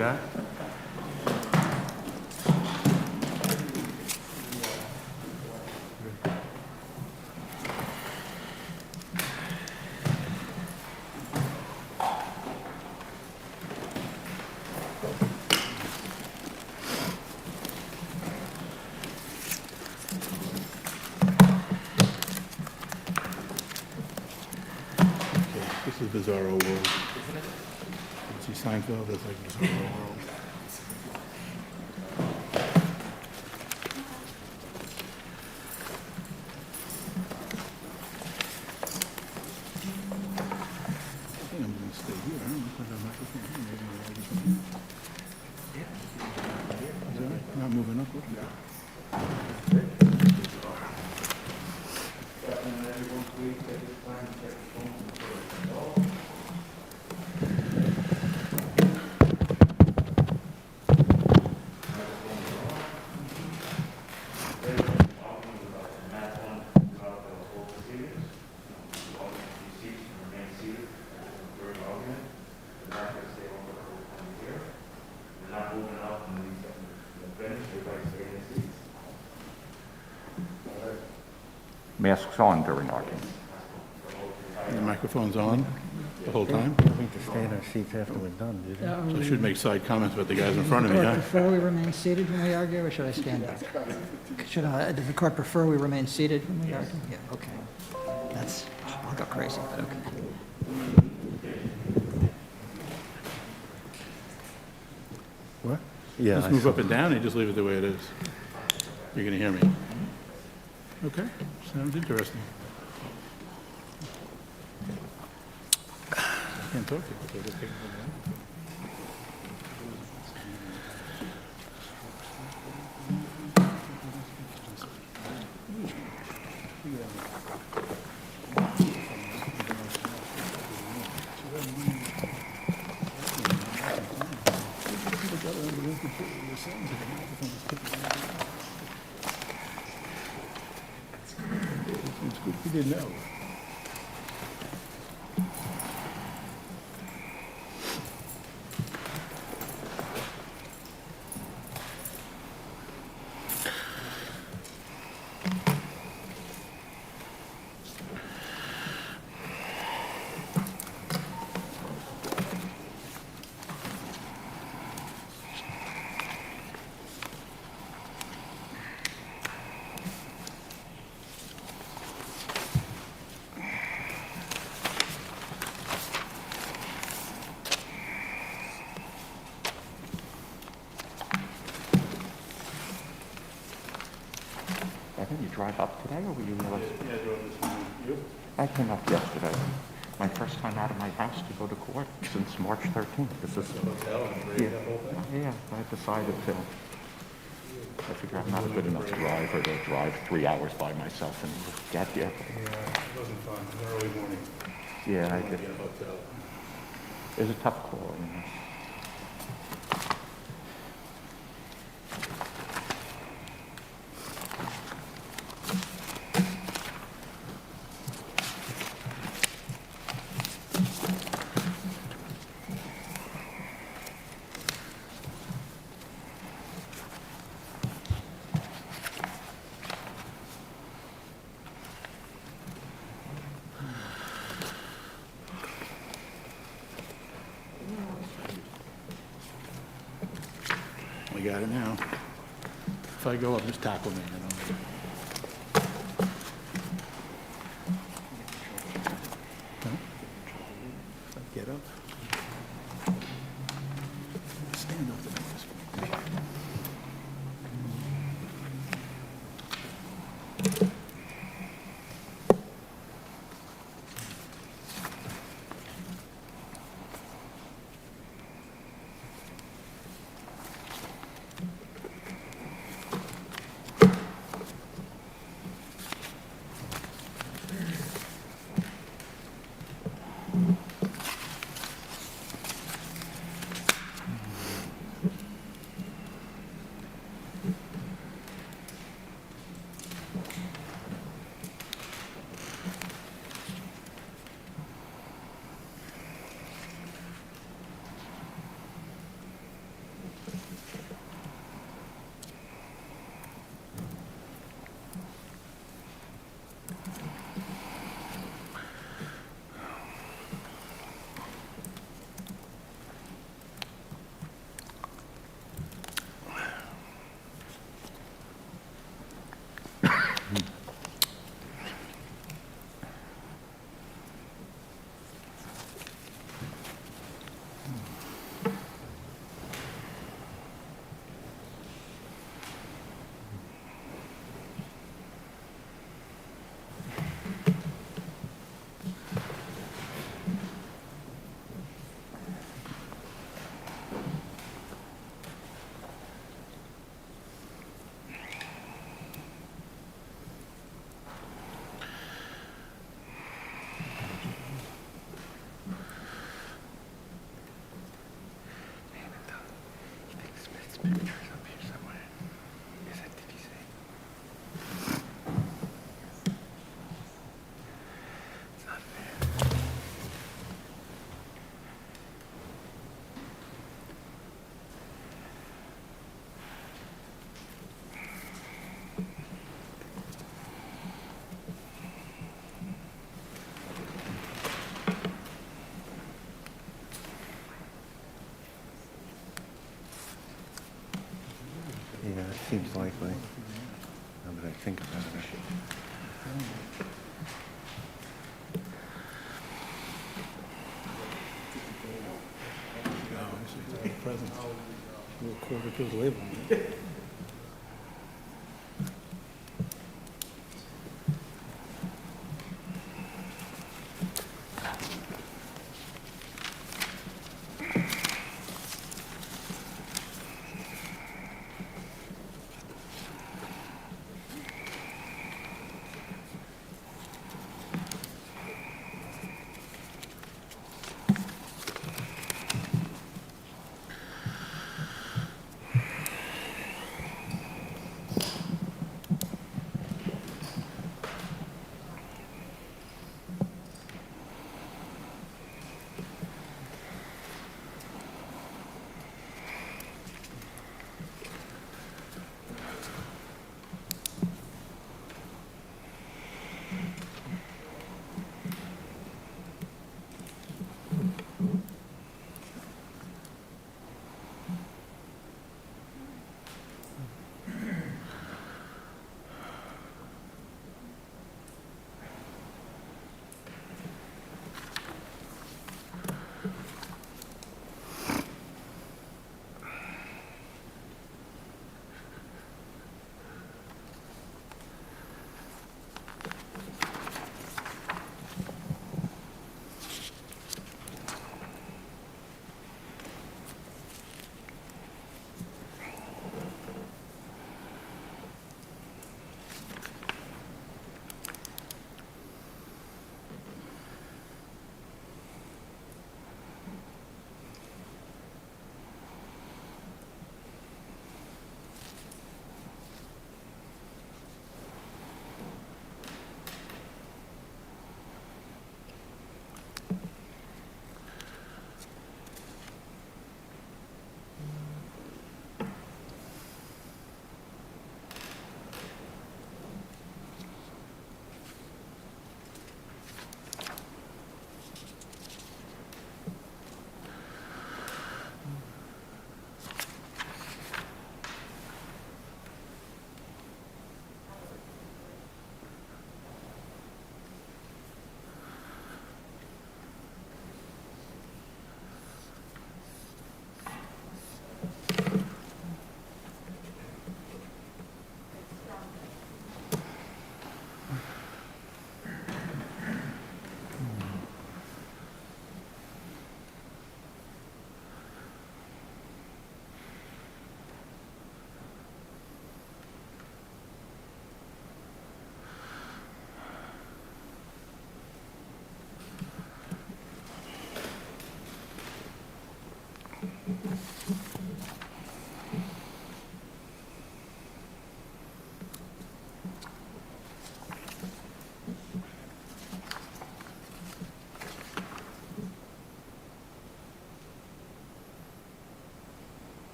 got? Okay, this is Bizarro World. See Seinfeld, that's like Bizarro World. I think I'm gonna stay here. I don't know if I have a microphone here. Maybe I'll just- Is that right? Not moving up? Okay. Masks on during argument. And the microphone's on the whole time? I think to stay in our seats after we're done, did you? So I should make side comments about the guys in front of me, Does the huh? court prefer we remain seated when we argue, or should I stand up? Does the court prefer we remain seated when we argue? Yeah, okay. That's, I'll go crazy, but okay. What? Yeah. Just I move saw- up and down, and just leave it the way it is. You're gonna hear me. Okay, sounds interesting. Can't talk to you. It's good we didn't know. Evan, you drive up today, or were you? Yeah, I drove this morning. You? I came up yesterday. My first time out of my house to go to court since March 13th. This is, Hotel and yeah, break that whole thing? yeah, I decided to. I figure I'm not a good enough driver to drive 3 hours by myself and get there. Yeah, it wasn't fun. It was an early morning. Yeah, I Get did. a hotel. It was a tough call, you know. We got it now. If I go up, just tackle me, you know. Huh? If I get up. Stand up and this. most likely. Now that I think about it. No, actually, it's present. A little quarter to the label on it.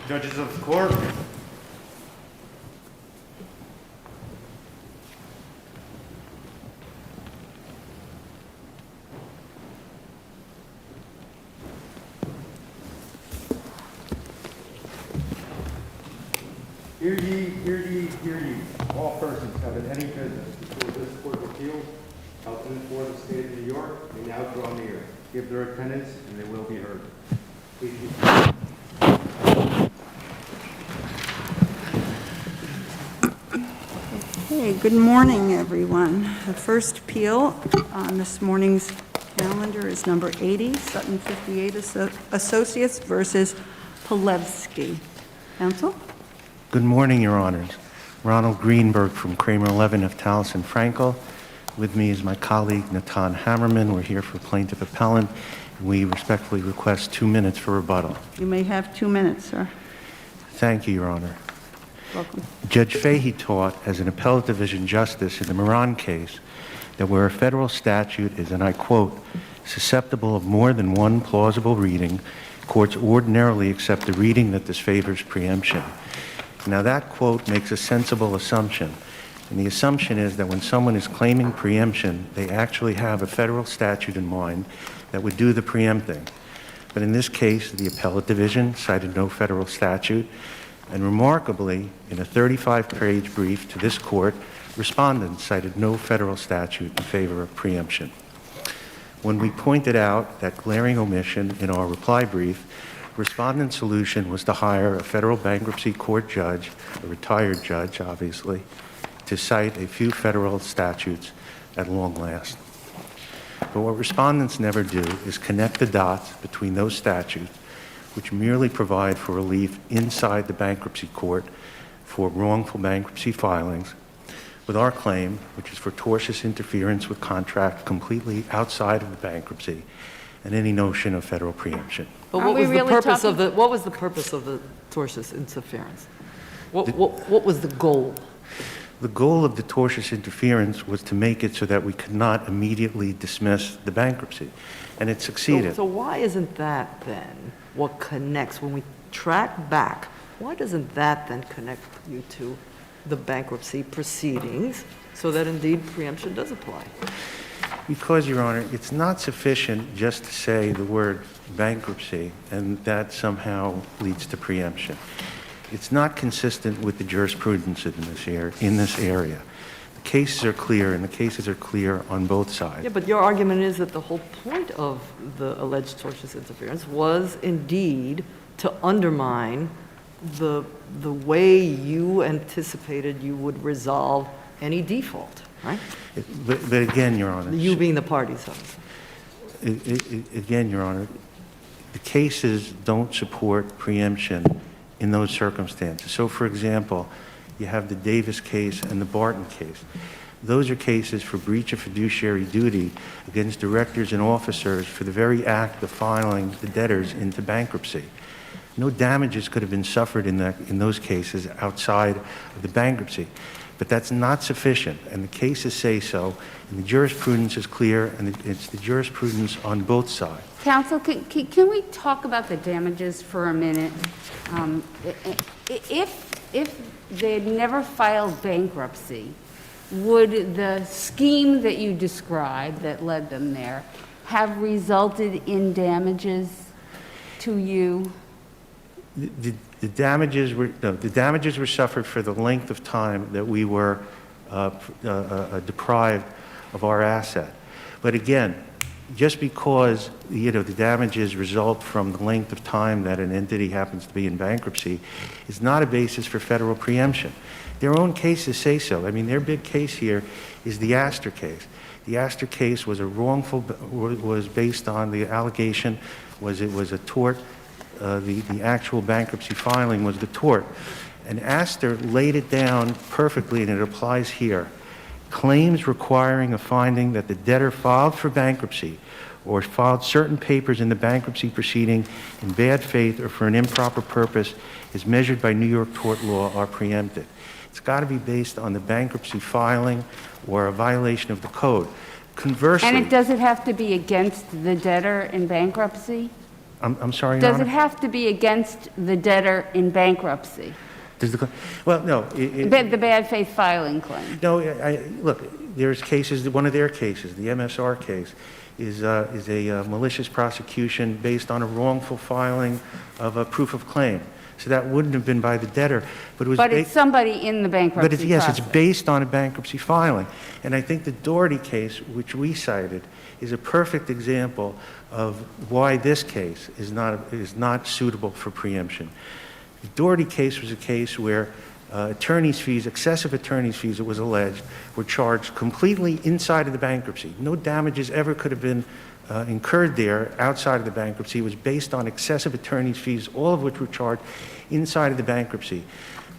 Judges of the court. Hear ye, hear ye, hear ye. All persons having any business before this Court of Appeals, held in and for the state of New York, may now draw near, give their attendance, and they will be heard. Please be seated. Okay, good morning, everyone. The first appeal on this morning's calendar is number 80, Sutton 58 Associates versus Polevsky. Counsel? Good morning, Your Honors. Ronald Greenberg from Kramer 11 of Taliesin Frankel. With me is my colleague, Natan Hammerman. We're here for plaintiff appellant. We respectfully request 2 minutes for rebuttal. You may have 2 minutes, sir. Thank you, Your Honor. Welcome. Judge Fahey taught as an appellate division justice in the Moran case that where a federal statute is, and I quote, susceptible of more than one plausible reading, courts ordinarily accept the reading that disfavors preemption. Now that quote makes a sensible assumption, and the assumption is that when someone is claiming preemption, they actually have a federal statute in mind that would do the preempting. But in this case, the appellate division cited no federal statute, and remarkably, in a 35-page brief to this court, respondents cited no federal statute in favor of preemption. When we pointed out that glaring omission in our reply brief, respondent's solution was to hire a federal bankruptcy court judge, a retired judge, obviously, to cite a few federal statutes at long last. But what respondents never do is connect the dots between those statutes, which merely provide for relief inside the bankruptcy court for wrongful bankruptcy filings, with our claim, which is for tortious interference with contract completely outside of the bankruptcy, and any notion of federal preemption. But Aren't what we was the really purpose talking- of the, what was the purpose of the tortious interference? What was the goal? The goal of the tortious interference was to make it so that we could not immediately dismiss the bankruptcy, and it succeeded. So why isn't that then what connects, when we track back, why doesn't that then connect you to the bankruptcy proceedings so that indeed preemption does apply? Because, Your Honor, it's not sufficient just to say the word bankruptcy and that somehow leads to preemption. It's not consistent with the jurisprudence in this area. The cases are clear, and the cases are clear on both sides. Yeah, but your argument is that the whole point of the alleged tortious interference was indeed to undermine the way you anticipated you would resolve any default, right? But again, Your Honor, You being the parties of it. again, Your Honor, the cases don't support preemption in those circumstances. So, for example, you have the Davis case and the Barton case. Those are cases for breach of fiduciary duty against directors and officers for the very act of filing the debtors into bankruptcy. No damages could have been suffered in those cases outside of the bankruptcy. But that's not sufficient, and the cases say so, and the jurisprudence is clear, and it's the jurisprudence on both sides. Counsel, can we talk about the damages for a minute? If they had never filed bankruptcy, would the scheme that you described that led them there have resulted in damages to you? The damages were suffered for the length of time that we were deprived of our asset. But again, just because the damages result from the length of time that an entity happens to be in bankruptcy is not a basis for federal preemption. Their own cases say so. I mean, their big case here is the Astor case. The Astor case was was based on the allegation it was a tort. The actual bankruptcy filing was the tort. And Astor laid it down perfectly, and it applies here. Claims requiring a finding that the debtor filed for bankruptcy or filed certain papers in the bankruptcy proceeding in bad faith or for an improper purpose is measured by New York tort law are preempted. It's got to be based on the bankruptcy filing or a violation of the code. Conversely... And does it have to be against the debtor in bankruptcy? I'm sorry, Your Does Honor? it have to be against the debtor in bankruptcy? Well, no. The bad faith filing claim? No, look, there's cases, one of their cases, the MSR case, is a malicious prosecution based on a wrongful filing of a proof of claim. So that wouldn't have been by the debtor, but it was... But it's somebody in the bankruptcy process. Yes, it's based on a bankruptcy filing. And I think the Doherty case, which we cited, is a perfect example of why this case is not suitable for preemption. The Doherty case was a case where attorney's fees, excessive attorney's fees, it was alleged, were charged completely inside of the bankruptcy. No damages ever could have been incurred there outside of the bankruptcy. It was based on excessive attorney's fees, all of which were charged inside of the bankruptcy.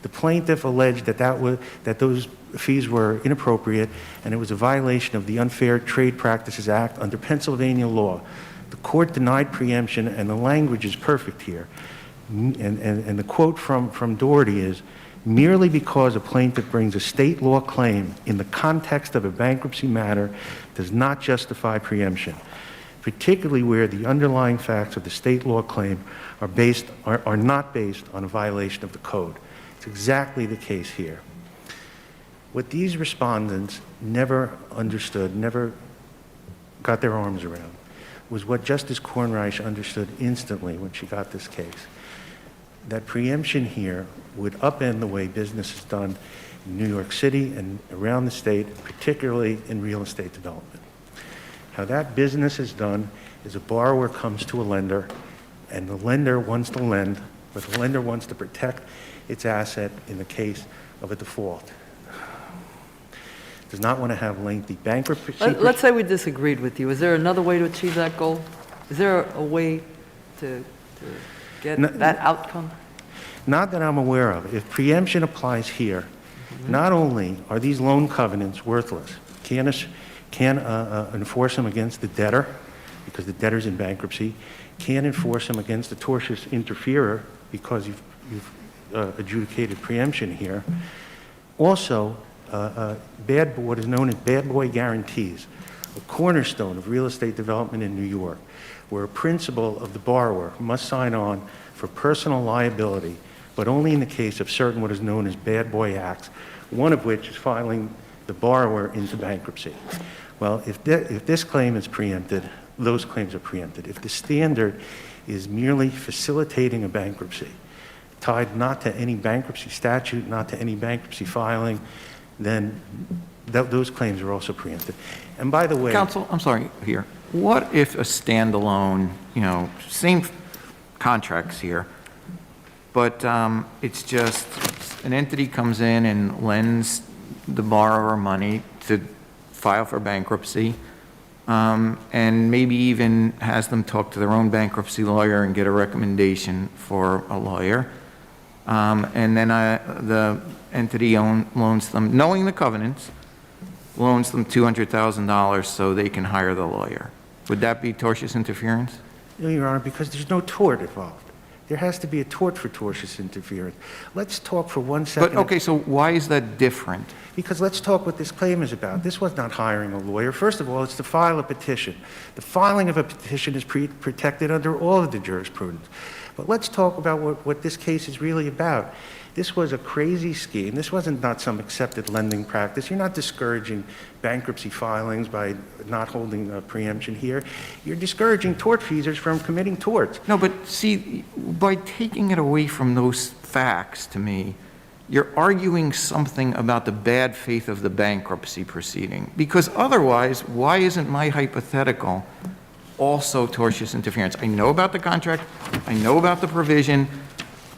The plaintiff alleged that those fees were inappropriate, and it was a violation of the Unfair Trade Practices Act under Pennsylvania law. The court denied preemption, and the language is perfect here. And the quote from Doherty is, merely because a plaintiff brings a state law claim in the context of a bankruptcy matter does not justify preemption, particularly where the underlying facts of the state law claim are not based on a violation of the code. It's exactly the case here. What these respondents never understood, never got their arms around, was what Justice Kornreich understood instantly when she got this case. That preemption here would upend the way business is done in New York City and around the state, particularly in real estate development. How that business is done is a borrower comes to a lender, and the lender wants to lend, but the lender wants to protect its asset in the case of a default. Does not want to have lengthy bankruptcy. Let's say we disagreed with you. Is there another way to achieve that goal? Is there a way to get that outcome? Not that I'm aware of. If preemption applies here, not only are these loan covenants worthless, can't enforce them against the debtor because the debtor's in bankruptcy, can't enforce them against the tortious interferer because you've adjudicated preemption here. Also, what is known as bad boy guarantees, a cornerstone of real estate development in New York, where a principal of the borrower must sign on for personal liability, but only in the case of certain what is known as bad boy acts, one of which is filing the borrower into bankruptcy. Well, if this claim is preempted, those claims are preempted. If the standard is merely facilitating a bankruptcy, tied not to any bankruptcy statute, not to any bankruptcy filing, then those claims are also preempted. And by the way... Counsel, I'm sorry, here. What if a standalone, same contracts here, but it's just an entity comes in and lends the borrower money to file for bankruptcy, and maybe even has them talk to their own bankruptcy lawyer and get a recommendation for a lawyer, and then the entity loans them, knowing the covenants, loans them $200,000 so they can hire the lawyer. Would that be tortious interference? No, Your Honor, because there's no tort involved. There has to be a tort for tortious interference. Let's talk for 1 second. But, okay, so why is that different? Because let's talk what this claim is about. This was not hiring a lawyer. First of all, it's to file a petition. The filing of a petition is protected under all of the jurisprudence. But let's talk about what this case is really about. This was a crazy scheme. This wasn't not some accepted lending practice. You're not discouraging bankruptcy filings by not holding a preemption here. You're discouraging tortfeasors from committing torts. No, but see, by taking it away from those facts to me, you're arguing something about the bad faith of the bankruptcy proceeding. Because otherwise, why isn't my hypothetical also tortious interference? I know about the contract. I know about the provision.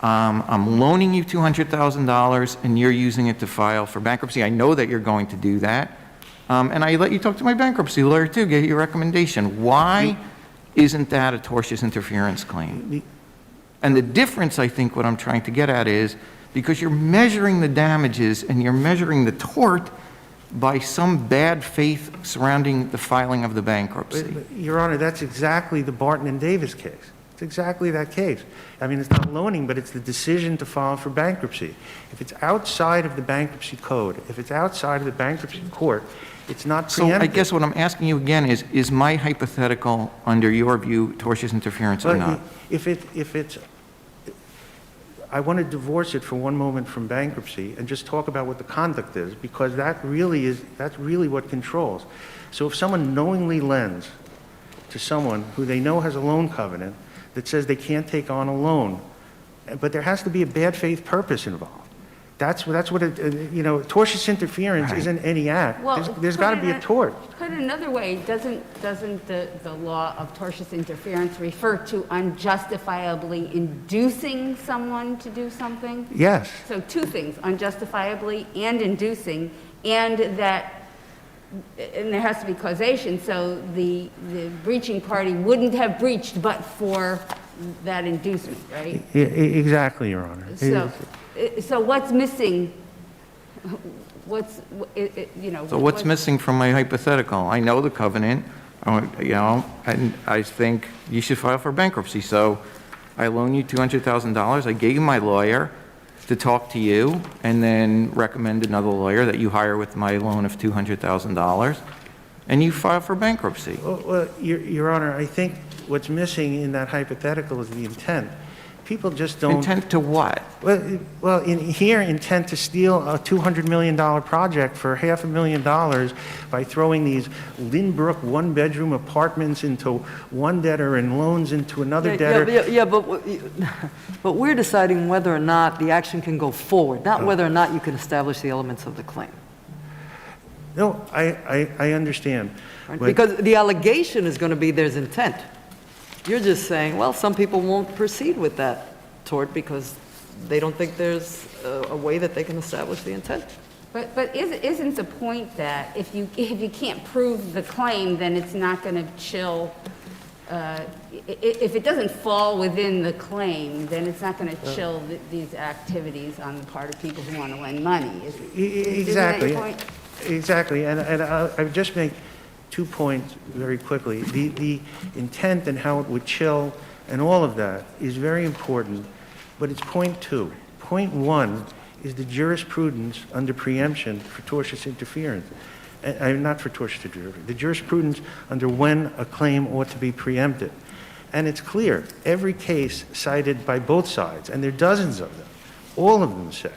I'm loaning you $200,000 and you're using it to file for bankruptcy. I know that you're going to do that. And I let you talk to my bankruptcy lawyer too, get your recommendation. Why isn't that a tortious interference claim? And the difference, I think, what I'm trying to get at is because you're measuring the damages and you're measuring the tort by some bad faith surrounding the filing of the bankruptcy. Your Honor, that's exactly the Barton and Davis case. It's exactly that case. I mean, it's not loaning, but it's the decision to file for bankruptcy. If it's outside of the bankruptcy code, if it's outside of the bankruptcy court, it's not preempted. So I guess what I'm asking you again is my hypothetical, under your view, tortious interference or not? If it's, I want to divorce it for one moment from bankruptcy and just talk about what the conduct is, because that's really what controls. So if someone knowingly lends to someone who they know has a loan covenant that says they can't take on a loan, but there has to be a bad faith purpose involved. That's what tortious interference isn't any act. Well, There's got to be a tort. Put another way, doesn't the law of tortious interference refer to unjustifiably inducing someone to do something? Yes. So two things, unjustifiably and inducing, and there has to be causation, so the breaching party wouldn't have breached but for that inducement, right? Exactly, Your Honor. So what's missing? So what's missing from my hypothetical? I know the covenant, and I think you should file for bankruptcy. So I loan you $200,000. I gave you my lawyer to talk to you and then recommend another lawyer that you hire with my loan of $200,000, and you file for bankruptcy. Well, Your Honor, I think what's missing in that hypothetical is the intent. People just don't... Intent to what? Well, in here, intent to steal a $200 million project for $500,000 by throwing these Lynbrook one-bedroom apartments into one debtor and loans into another debtor. Yeah, but we're deciding whether or not the action can go forward, not whether or not you can establish the elements of the claim. No, I understand. Right? But- Because the allegation is going to be there's intent. You're just saying, well, some people won't proceed with that tort because they don't think there's a way that they can establish the intent. But isn't the point that if you can't prove the claim, then it's not going to chill, if it doesn't fall within the claim, then it's not going to chill these activities on the part of people who want to lend money? Isn't that your point? Exactly, and I would just make 2 points very quickly. The intent and how it would chill and all of that is very important, but it's point 2. Point 1 is the jurisprudence under preemption for tortious interference. Not for tortious interference, the jurisprudence under when a claim ought to be preempted. And it's clear, every case cited by both sides, and there are dozens of them, all of them say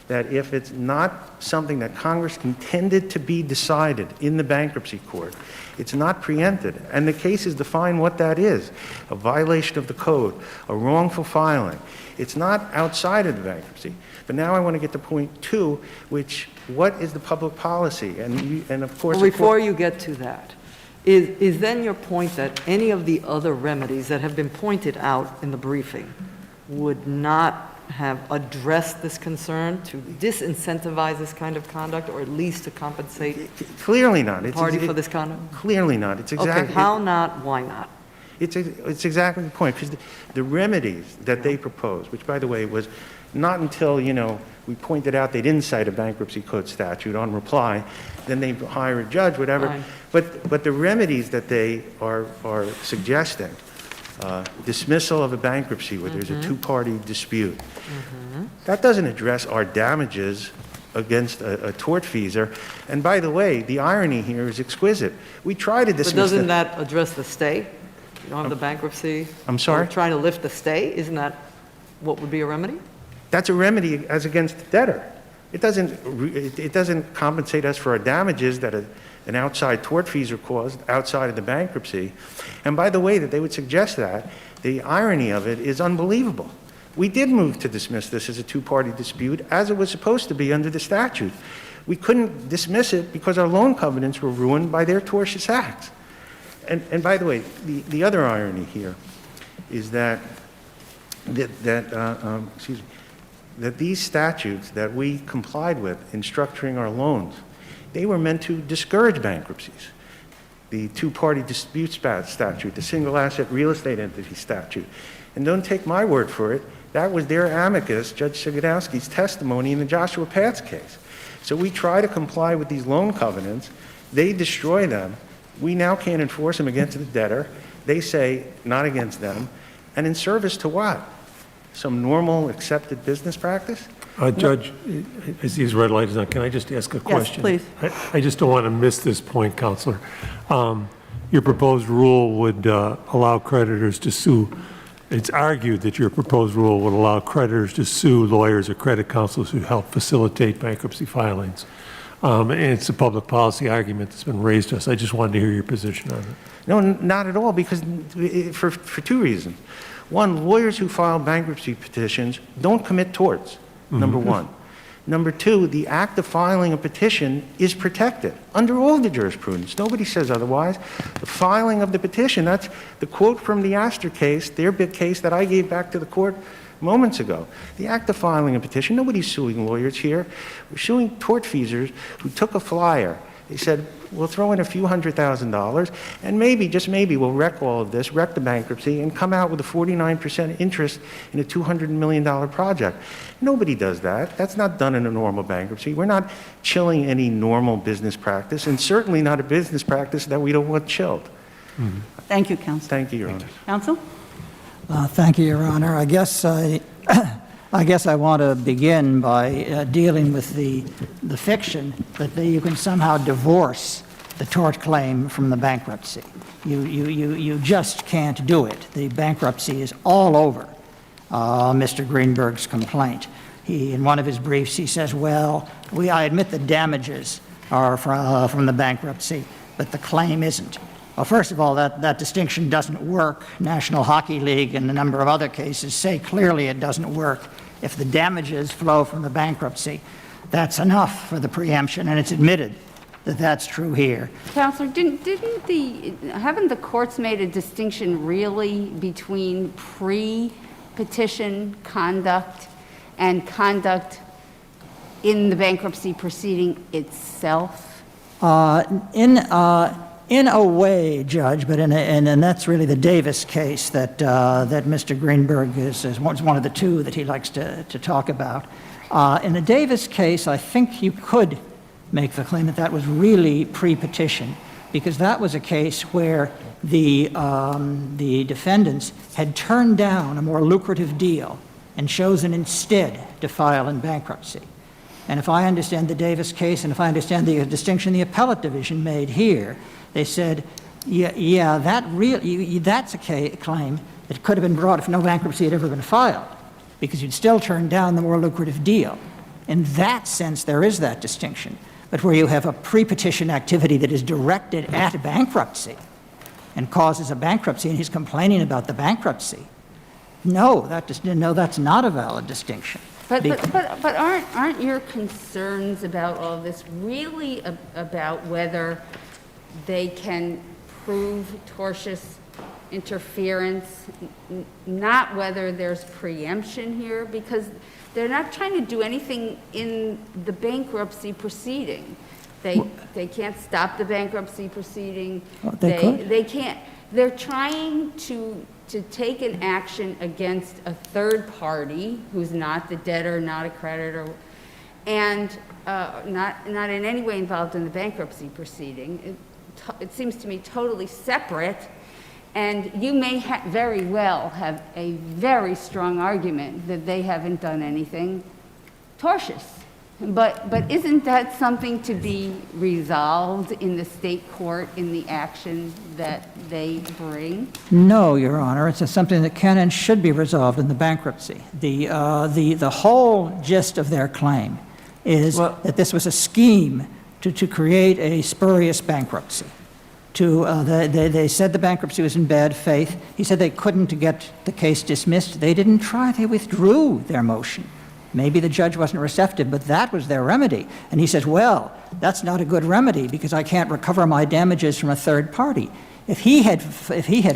that if it's not something that Congress intended to be decided in the bankruptcy court, it's not preempted. And the cases define what that is: a violation of the code, a wrongful filing. It's not outside of the bankruptcy. But now I want to get to point 2, which, what is the public policy? And of course... Well, before you get to that, is then your point that any of the other remedies that have been pointed out in the briefing would not have addressed this concern to disincentivize this kind of conduct, or at least to compensate Clearly not. the party for this conduct? Clearly not. It's exactly... Okay, how not, why not? It's exactly the point, because the remedies that they propose, which, by the way, was not until, we pointed out they didn't cite a bankruptcy code statute on reply, then they hire a judge, whatever. Fine. But the remedies that they are suggesting, dismissal of a bankruptcy where there's a two-party dispute, that doesn't address our damages against a tortfeasor. And by the way, the irony here is exquisite. We try to dismiss... But doesn't that address the stay? You don't have the bankruptcy? I'm sorry? We're trying to lift the stay? Isn't that what would be a remedy? That's a remedy as against the debtor. It doesn't compensate us for our damages that an outside tortfeasor caused outside of the bankruptcy. And by the way, that they would suggest that, the irony of it is unbelievable. We did move to dismiss this as a two-party dispute, as it was supposed to be under the statute. We couldn't dismiss it because our loan covenants were ruined by their tortious acts. And by the way, the other irony here is that these statutes that we complied with in structuring our loans, they were meant to discourage bankruptcies. The two-party dispute statute, the single asset real estate entity statute. And don't take my word for it, that was their amicus, Judge Sigodowski's testimony in the Joshua Patz case. So we try to comply with these loan covenants, they destroy them, we now can't enforce them against the debtor, they say not against them, and in service to what? Some normal accepted business practice? Judge, I see his red light is on. Can I just ask a question? please. I just don't want to miss this point, Counselor. Your proposed rule would allow creditors to sue. It's argued that your proposed rule would allow creditors to sue lawyers or credit counsels who help facilitate bankruptcy filings. And it's a public policy argument that's been raised to us. I just wanted to hear your position on it. No, not at all, because for two reasons. One, lawyers who file bankruptcy petitions don't commit torts, number one. Number two, the act of filing a petition is protected under all the jurisprudence. Nobody says otherwise. The filing of the petition, that's the quote from the Astor case, their big case that I gave back to the court moments ago. The act of filing a petition, nobody's suing lawyers here. We're suing tortfeasors who took a flyer. They said, we'll throw in a few $100,000 and maybe, just maybe, we'll wreck all of this, wreck the bankruptcy, and come out with a 49% interest in a $200 million project. Nobody does that. That's not done in a normal bankruptcy. We're not chilling any normal business practice, and certainly not a business practice that we don't want chilled. Thank you, Counsel. Thank you, Your Honor. Counsel? Thank you, Your Honor. I guess I guess I want to begin by dealing with the fiction that you can somehow divorce the tort claim from the bankruptcy. You just can't do it. The bankruptcy is all over Mr. Greenberg's complaint. In one of his briefs, he says, well, I admit the damages are from the bankruptcy, but the claim isn't. Well, first of all, that distinction doesn't work. National Hockey League and a number of other cases say clearly it doesn't work. If the damages flow from the bankruptcy, that's enough for the preemption, and it's admitted that that's true here. Counselor, haven't the courts made a distinction really between pre-petition conduct and conduct in the bankruptcy proceeding itself? In a way, Judge, but and that's really the Davis case that Mr. Greenberg is one of the two that he likes to talk about. In the Davis case, I think you could make the claim that that was really pre-petition, because that was a case where the defendants had turned down a more lucrative deal and chosen instead to file in bankruptcy. And if I understand the Davis case, and if I understand the distinction the appellate division made here, they said, that's a claim that could have been brought if no bankruptcy had ever been filed, because you'd still turn down the more lucrative deal. In that sense, there is that distinction. But where you have a pre-petition activity that is directed at bankruptcy and causes a bankruptcy, and he's complaining about the bankruptcy, no, that's not a valid distinction. But aren't your concerns about all this really about whether they can prove tortious interference, not whether there's preemption here? Because they're not trying to do anything in the bankruptcy proceeding. They can't stop the bankruptcy proceeding. They can't. They're trying to take an action against a third party who's not the debtor, not a creditor, and not in any way involved in the bankruptcy proceeding. It seems to me totally separate, and you may very well have a very strong argument that they haven't done anything tortious. But isn't that something to be resolved in the state court in the action that they bring? No, Your Honor. It's something that can and should be resolved in the bankruptcy. The whole gist of their claim is that this was a scheme to create a spurious bankruptcy. They said the bankruptcy was in bad faith. He said they couldn't get the case dismissed. They didn't try. They withdrew their motion. Maybe the judge wasn't receptive, but that was their remedy. And he says, well, that's not a good remedy because I can't recover my damages from a third party. If he had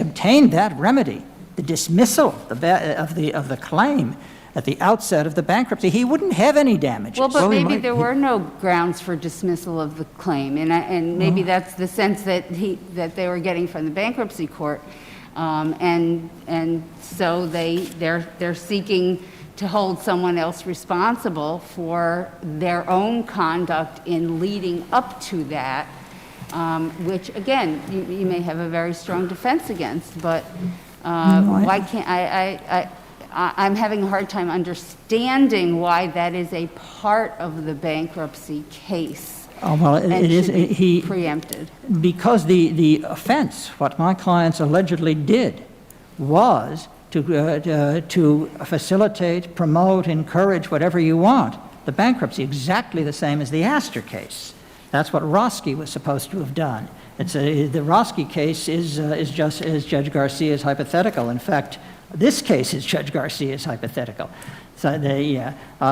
obtained that remedy, the dismissal of the claim at the outset of the bankruptcy, he wouldn't have any damages. Well, but maybe there were no grounds for dismissal of the claim, and maybe that's the sense that they were getting from the bankruptcy court, and so they're seeking to hold someone else responsible for their own conduct in leading up to that, which, again, you may have a very strong defense against, but why can't I'm having a hard time understanding why that is a part of the bankruptcy case. Well, it is preempted. Because the offense, what my clients allegedly did, was to facilitate, promote, encourage, whatever you want, the bankruptcy, exactly the same as the Astor case. That's what Roski was supposed to have done. The Roski case is just as Judge Garcia's hypothetical. In fact, this case is Judge Garcia's hypothetical. So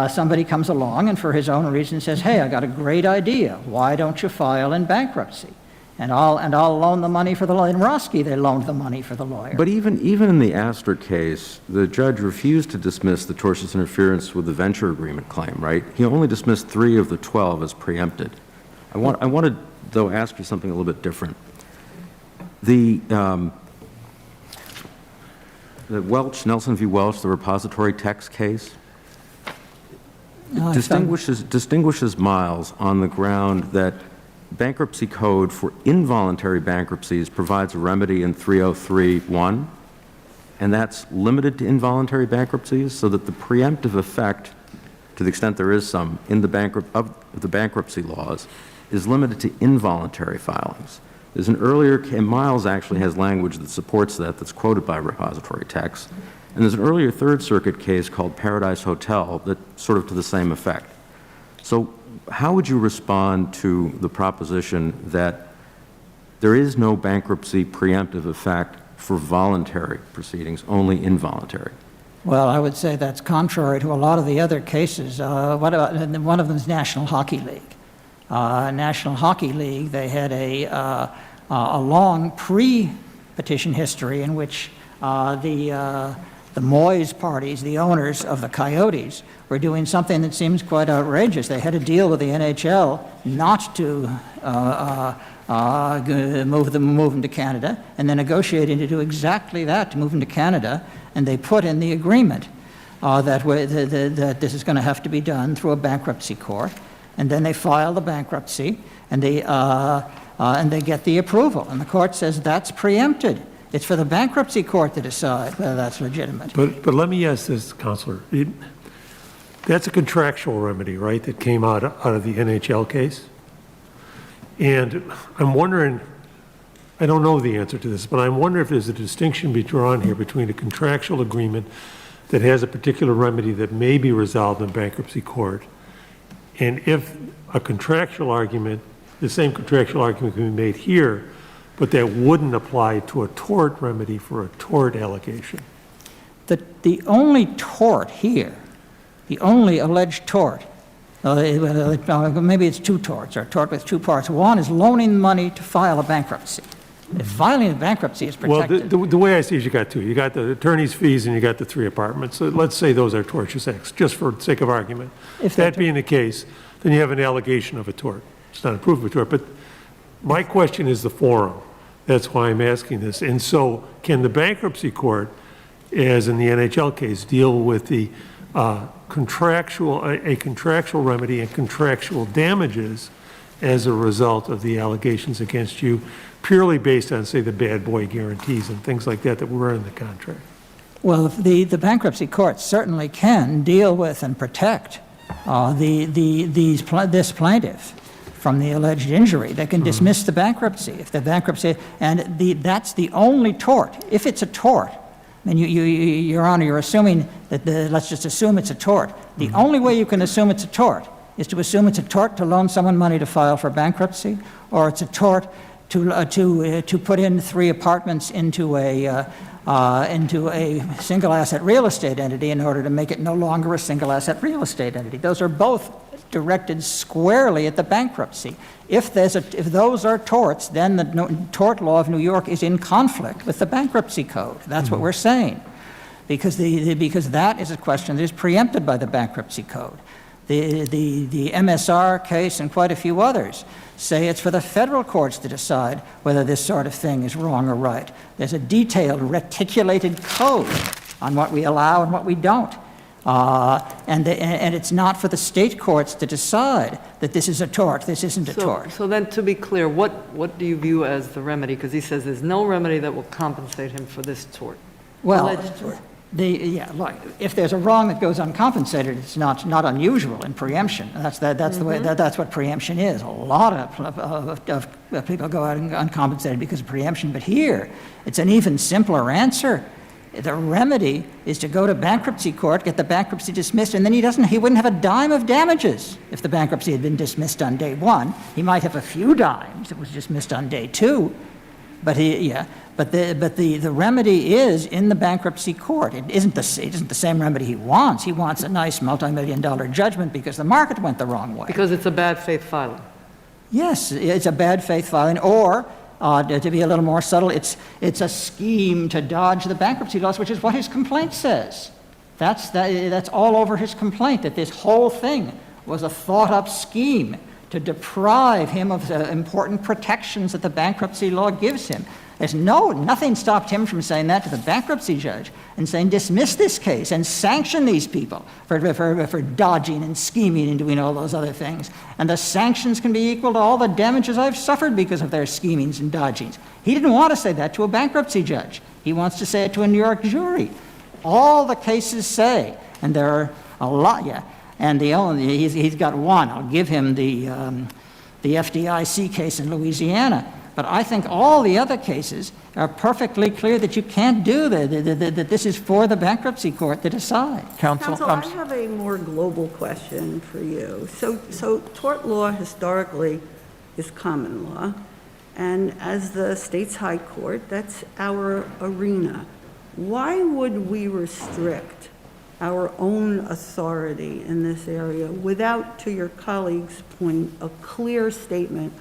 somebody comes along and for his own reason says, hey, I got a great idea. Why don't you file in bankruptcy? And I'll loan the money for the lawyer. In Roski, they loaned the money for the lawyer. But even in the Astor case, the judge refused to dismiss the tortious interference with the venture agreement claim, right? He only dismissed 3 of the 12 as preempted. I want to, though, ask you something a little bit different. The Nelson v. Welch, the repository text case, distinguishes Miles on the ground that bankruptcy code for involuntary bankruptcies provides a remedy in 303(1), and that's limited to involuntary bankruptcies, so that the preemptive effect, to the extent there is some, in the bankruptcy laws, is limited to involuntary filings. There's an earlier, and Miles actually has language that supports that, that's quoted by repository text. And there's an earlier Third Circuit case called Paradise Hotel that sort of to the same effect. So how would you respond to the proposition that there is no bankruptcy preemptive effect for voluntary proceedings, only involuntary? Well, I would say that's contrary to a lot of the other cases. What about, and one of them is National Hockey League. National Hockey League, they had a long pre-petition history in which the Moyes parties, the owners of the Coyotes, were doing something that seems quite outrageous. They had a deal with the NHL not to move them to Canada, and then negotiating to do exactly that, to move them to Canada, and they put in the agreement that this is going to have to be done through a bankruptcy court, and then they file the bankruptcy, and they get the approval, and the court says that's preempted. It's for the bankruptcy court to decide whether that's legitimate. But let me ask this, Counselor. That's a contractual remedy, right, that came out of the NHL case? And I'm wondering, I don't know the answer to this, but I'm wondering if there's a distinction be drawn here between a contractual agreement that has a particular remedy that may be resolved in bankruptcy court, and if a contractual argument, the same contractual argument can be made here, but that wouldn't apply to a tort remedy for a tort allegation. The only tort here, the only alleged tort, maybe it's two torts, or a tort with two parts. One is loaning money to file a bankruptcy. If filing a bankruptcy is protected. Well, the way I see it, you got two. You got the attorney's fees and you got the 3 apartments. So let's say those are tortious acts, just for the sake of argument. If that being the case, then you have an allegation of a tort. It's not a proof of a tort, but my question is the forum. That's why I'm asking this. And so can the bankruptcy court, as in the NHL case, deal with the contractual remedy and contractual damages as a result of the allegations against you, purely based on, say, the bad boy guarantees and things like that were in the contract? Well, the bankruptcy court certainly can deal with and protect this plaintiff from the alleged injury. They can dismiss the bankruptcy if the bankruptcy, and that's the only tort. If it's a tort, and Your Honor, you're assuming that let's just assume it's a tort. The only way you can assume it's a tort is to assume it's a tort to loan someone money to file for bankruptcy, or it's a tort to put in 3 apartments into a single asset real estate entity in order to make it no longer a single asset real estate entity. Those are both directed squarely at the bankruptcy. If those are torts, then the tort law of New York is in conflict with the bankruptcy code. That's what we're saying, because that is a question that is preempted by the bankruptcy code. The MSR case and quite a few others say it's for the federal courts to decide whether this sort of thing is wrong or right. There's a detailed, reticulated code on what we allow and what we don't. And it's not for the state courts to decide that this is a tort, this isn't a tort. So then, to be clear, what do you view as the remedy? Because he says there's no remedy that will compensate him for this tort. Well, Alleged tort. If there's a wrong that goes uncompensated, it's not unusual in preemption. That's the way. That's what preemption is. A lot of people go out uncompensated because of preemption, but here it's an even simpler answer. The remedy is to go to bankruptcy court, get the bankruptcy dismissed, and then he wouldn't have a dime of damages if the bankruptcy had been dismissed on day 1. He might have a few dimes if it was dismissed on day 2, but the remedy is in the bankruptcy court. It isn't the same remedy he wants. He wants a nice multi-million-dollar judgment because the market went the wrong way. Because it's a bad faith filing. Yes, it's a bad faith filing, or to be a little more subtle, it's a scheme to dodge the bankruptcy laws, which is what his complaint says. That's all over his complaint, that this whole thing was a thought-up scheme to deprive him of the important protections that the bankruptcy law gives him. Nothing stopped him from saying that to the bankruptcy judge and saying, dismiss this case and sanction these people for dodging and scheming and doing all those other things. And the sanctions can be equal to all the damages I've suffered because of their schemings and dodgings. He didn't want to say that to a bankruptcy judge. He wants to say it to a New York jury. All the cases say, and there are a lot, yeah, and he's got one. I'll give him the FDIC case in Louisiana. But I think all the other cases are perfectly clear that you can't do that this is for the bankruptcy court to decide. Counsel, Counsel, I have a more global question for you. So tort law historically is common law, and as the state's high court, that's our arena. Why would we restrict our own authority in this area without, to your colleague's point, a clear statement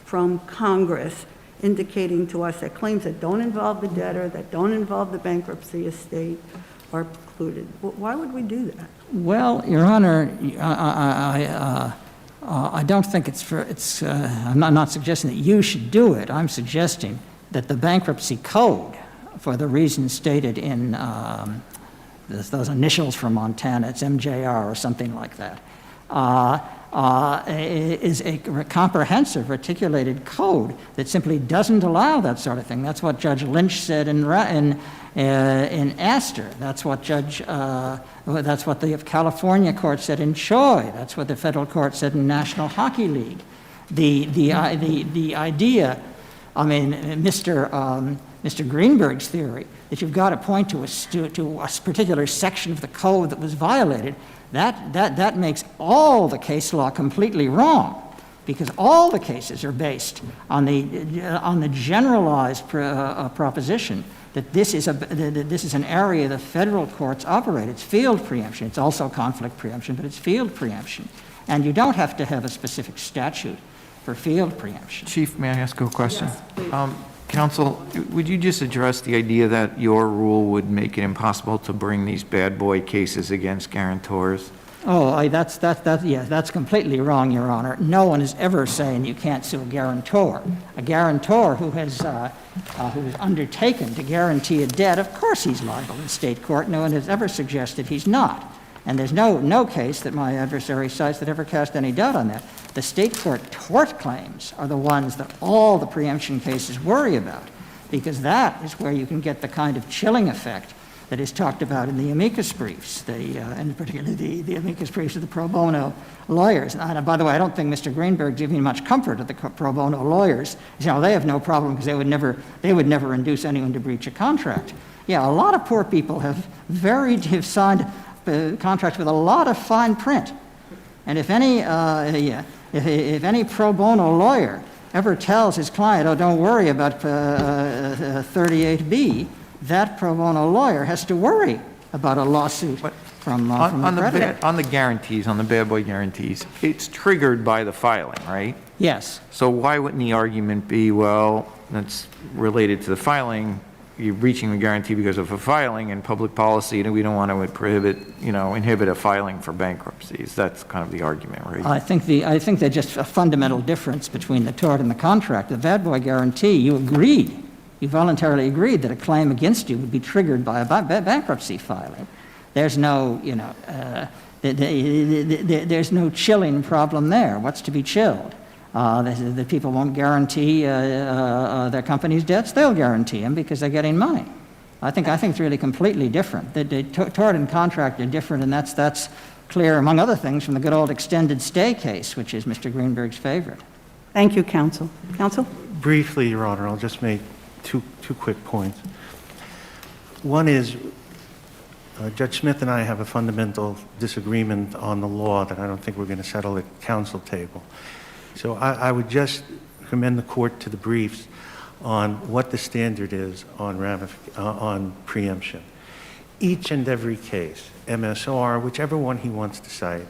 from Congress indicating to us that claims that don't involve the debtor, that don't involve the bankruptcy estate are precluded? Why would we do that? Well, Your Honor, I don't think I'm not suggesting that you should do it. I'm suggesting that the bankruptcy code, for the reasons stated in those initials from Montana, it's MJR or something like that, is a comprehensive, articulated code that simply doesn't allow that sort of thing. That's what Judge Lynch said in Astor. That's what the California court said in Choi. That's what the federal court said in National Hockey League. The idea, I mean, Mr. Greenberg's theory that you've got to point to a particular section of the code that was violated, that makes all the case law completely wrong, because all the cases are based on the generalized proposition that this is an area the federal courts operate. It's field preemption. It's also conflict preemption, but it's field preemption. And you don't have to have a specific statute for field preemption. Chief, may I ask a question? Yes, please. Counsel, would you just address the idea that your rule would make it impossible to bring these bad boy cases against guarantors? Oh, that's completely wrong, Your Honor. No one is ever saying you can't sue a guarantor. A guarantor who has undertaken to guarantee a debt, of course he's liable in state court. No one has ever suggested he's not. And there's no case that my adversary cites that ever cast any doubt on that. The state court tort claims are the ones that all the preemption cases worry about, because that is where you can get the kind of chilling effect that is talked about in the amicus briefs, and particularly the amicus briefs of the pro bono lawyers. And by the way, I don't think Mr. Greenberg giving much comfort to the pro bono lawyers. You know, they have no problem because they would never induce anyone to breach a contract. Yeah, a lot of poor people have signed contracts with a lot of fine print. And if any pro bono lawyer ever tells his client, oh, don't worry about 38B, that pro bono lawyer has to worry about a lawsuit from the creditor. On the guarantees, on the bad boy guarantees, it's triggered by the filing, right? Yes. So why wouldn't the argument be, well, that's related to the filing, you're breaching the guarantee because of a filing and public policy, and we don't want to inhibit a filing for bankruptcies. That's kind of the argument, right? I think there's just a fundamental difference between the tort and the contract. The bad boy guarantee, you voluntarily agreed that a claim against you would be triggered by a bankruptcy filing. There's no, there's no chilling problem there. What's to be chilled? The people won't guarantee their company's debts. They'll guarantee them because they're getting money. I think it's really completely different. The tort and contract are different, and that's clear, among other things, from the good old extended stay case, which is Mr. Greenberg's favorite. Thank you, counsel. Counsel? Briefly, Your Honor, I'll just make two quick points. One is Judge Smith and I have a fundamental disagreement on the law that I don't think we're going to settle at counsel table. So I would just commend the court to the briefs on what the standard is on preemption. Each and every case, MSR, whichever one he wants to cite,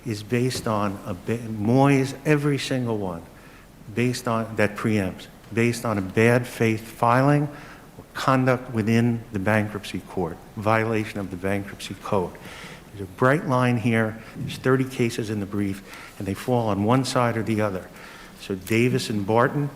is based on Moyes, every single one, based on that preempts, based on a bad faith filing or conduct within the bankruptcy court, violation of the bankruptcy code. There's a bright line here. There's 30 cases in the brief, and they fall on one side or the other. So Davis and Barton,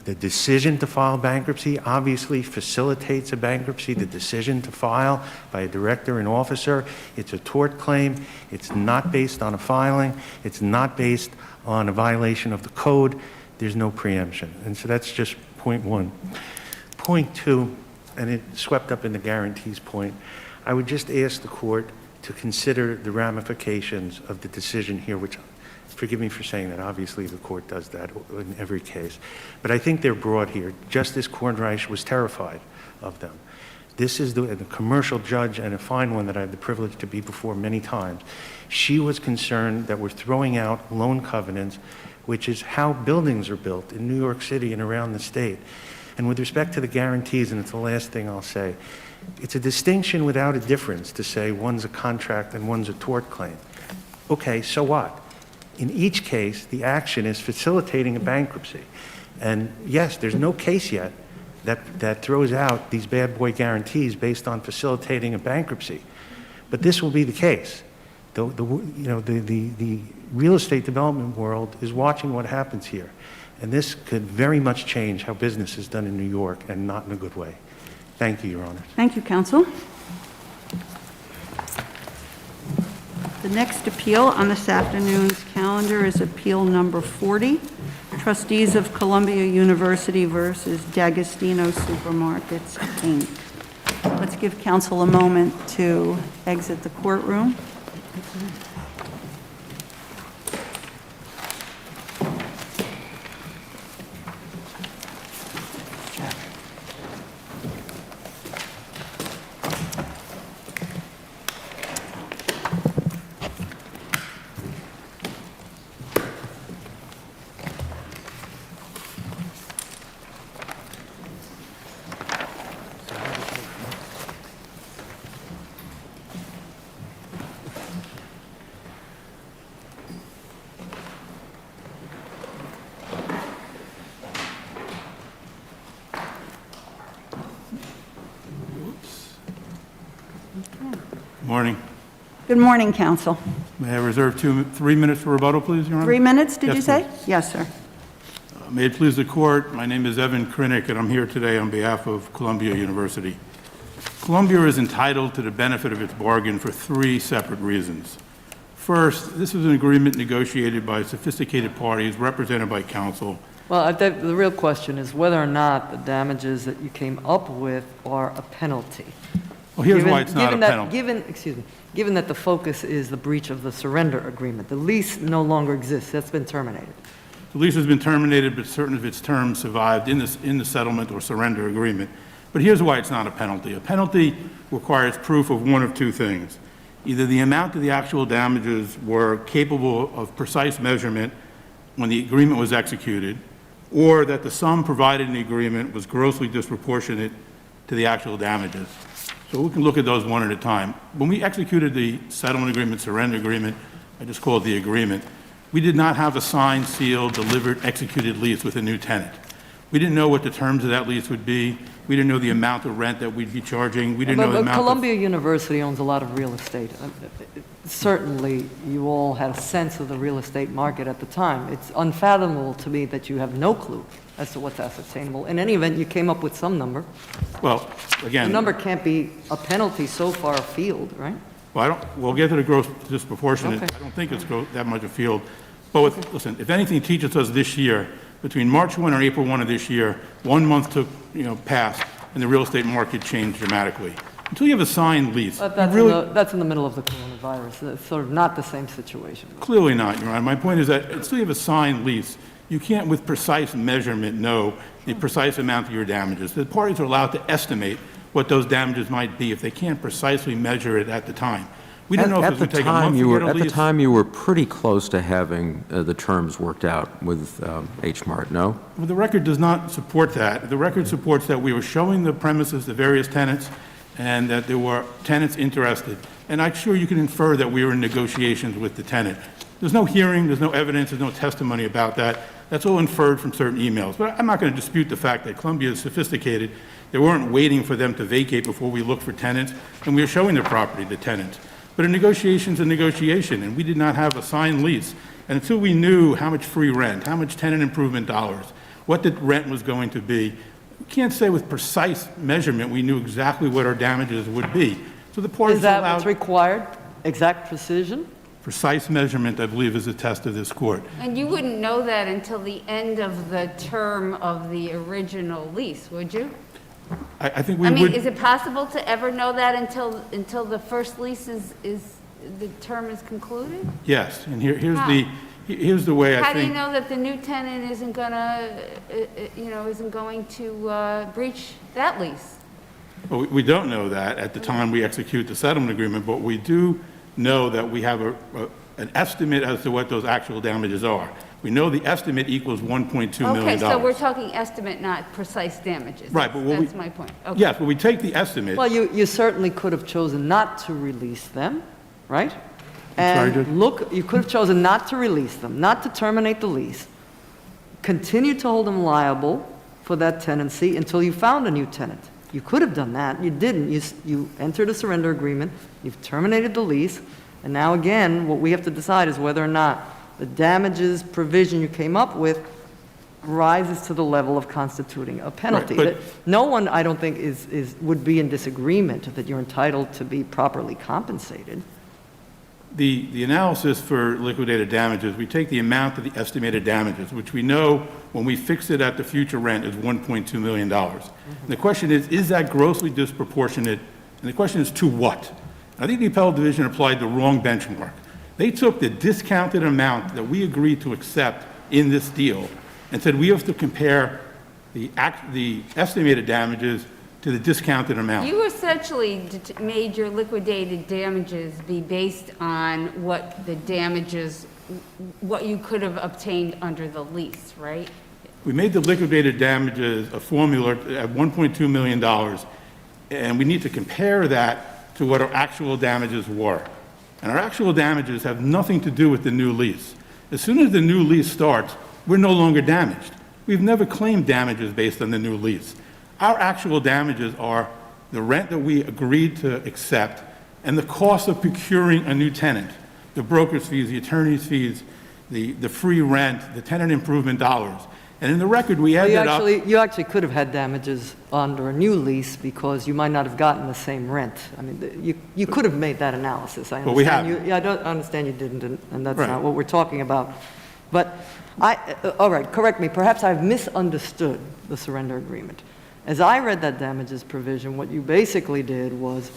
The decision to file bankruptcy obviously facilitates a bankruptcy. The decision to file by a director and officer, it's a tort claim. It's not based on a filing. It's not based on a violation of the code. There's no preemption. And so that's just point one. Point two, and it swept up in the guarantees point, I would just ask the court to consider the ramifications of the decision here, which, forgive me for saying that, obviously the court does that in every case. But I think they're broad here. Justice Kornreich was terrified of them. This is the commercial judge, and a fine one that I had the privilege to be before many times. She was concerned that we're throwing out loan covenants, which is how buildings are built in New York City and around the state. And with respect to the guarantees, and it's the last thing I'll say, it's a distinction without a difference to say one's a contract and one's a tort claim. Okay, so what? In each case, the action is facilitating a bankruptcy. And yes, there's no case yet that throws out these bad boy guarantees based on facilitating a bankruptcy. But this will be the case. The real estate development world is watching what happens here. And this could very much change how business is done in New York, and not in a good way. Thank you, Your Honor. Thank you, counsel. The next appeal on this afternoon's calendar is appeal number 40, Trustees of Columbia University versus D'Agostino Supermarkets, Inc. Let's give counsel a moment to exit the courtroom. Morning. Good morning, counsel. May I reserve 3 minutes for rebuttal, please, Your Honor? 3 minutes, did Yes, you say? please. Yes, sir. May it please the court, my name is Evan Krinick, and I'm here today on behalf of Columbia University. Columbia is entitled to the benefit of its bargain for 3 separate reasons. First, this is an agreement negotiated by sophisticated parties represented by counsel. Well, the real question is whether or not the damages that you came up with are a penalty. Well, here's why it's not a penalty. Given that the focus is the breach of the surrender agreement, the lease no longer exists, that's been terminated. The lease has been terminated, but certain of its terms survived in the settlement or surrender agreement. But here's why it's not a penalty. A penalty requires proof of one of 2 things. Either the amount of the actual damages were capable of precise measurement when the agreement was executed, or that the sum provided in the agreement was grossly disproportionate to the actual damages. So we can look at those one at a time. When we executed the settlement agreement, surrender agreement, I just call it the agreement, we did not have a signed, sealed, delivered, executed lease with a new tenant. We didn't know what the terms of that lease would be. We didn't know the amount of rent that we'd be charging. We didn't know the amount Columbia University owns a lot of real estate. Certainly, you all had a sense of the real estate market at the time. It's unfathomable to me that you have no clue as to what's ascertainable. In any event, you came up with some number. Well, again. The number can't be a penalty so far afield, right? Well, we'll get to the gross disproportionate. Okay. I don't think it's that much afield. But listen, if anything teaches us this year, between March 1 and April 1 of this year, 1 month passed, and the real estate market changed dramatically. Until you have a signed lease. But that's in the middle of the coronavirus. It's sort of not the same situation. Clearly not, Your Honor. My point is that until you have a signed lease, you can't with precise measurement know the precise amount of your damages. The parties are allowed to estimate what those damages might be if they can't precisely measure it at the time. We didn't know if it was going to take a month to get a lease. At the time, you were pretty close to having the terms worked out with H-Mart, no? Well, the record does not support that. The record supports that we were showing the premises to various tenants and that there were tenants interested. And I'm sure you can infer that we were in negotiations with the tenant. There's no hearing, there's no evidence, there's no testimony about that. That's all inferred from certain emails. But I'm not going to dispute the fact that Columbia is sophisticated. They weren't waiting for them to vacate before we looked for tenants, and we were showing the property to tenants. But a negotiation's a negotiation, and we did not have a signed lease. And until we knew how much free rent, how much tenant improvement dollars, what the rent was going to be. We can't say with precise measurement we knew exactly what our damages would be. So the parties Is that what's allowed required? Exact precision? precise measurement, I believe, is a test of this court. And you wouldn't know that until the end of the term of the original lease, would you? I think we I mean, would. is it possible to ever know that until the first lease the term is concluded? Yes, and here's How? here's the way I How do you think. know that the new tenant isn't going to breach that lease? Well, we don't know that at the time we execute the settlement agreement, but we do know that we have an estimate as to what those actual damages are. We know the estimate equals $1.2 million. Okay, so we're talking estimate, not precise damages. Right, but what we- That's my point. Okay. Yes, but we take the estimate. Well, you certainly could have chosen not to release them, right? sorry, Judge? And look, you could have chosen not to release them, not to terminate the lease, continue to hold them liable for that tenancy until you found a new tenant. You could have done that. You didn't. You entered a surrender agreement, you've terminated the lease, and now again, what we have to decide is whether or not the damages provision you came up with rises to the level of constituting a penalty. Right, but- No one, I don't think, would be in disagreement that you're entitled to be properly compensated. The analysis for liquidated damages, we take the amount of the estimated damages, which we know when we fix it at the future rent is $1.2 million. And the question is that grossly disproportionate? And the question is, to what? I think the appellate division applied the wrong benchmark. They took the discounted amount that we agreed to accept in this deal and said we have to compare the estimated damages to the discounted amount. You essentially made your liquidated damages be based on what the damages, what you could have obtained under the lease, right? We made the liquidated damages a formula at $1.2 million, and we need to compare that to what our actual damages were. And our actual damages have nothing to do with the new lease. As soon as the new lease starts, we're no longer damaged. We've never claimed damages based on the new lease. Our actual damages are the rent that we agreed to accept and the cost of procuring a new tenant, the broker's fees, the attorney's fees, the free rent, the tenant improvement dollars. And in the record, we added up. You actually could have had damages under a new lease because you might not have gotten the same rent. I mean, you could have made that analysis. I But we understand haven't. you. Yeah, I don't understand you didn't, and that's Right. not what we're talking about. But all right, correct me. Perhaps I've misunderstood the surrender agreement. As I read that damages provision, what you basically did was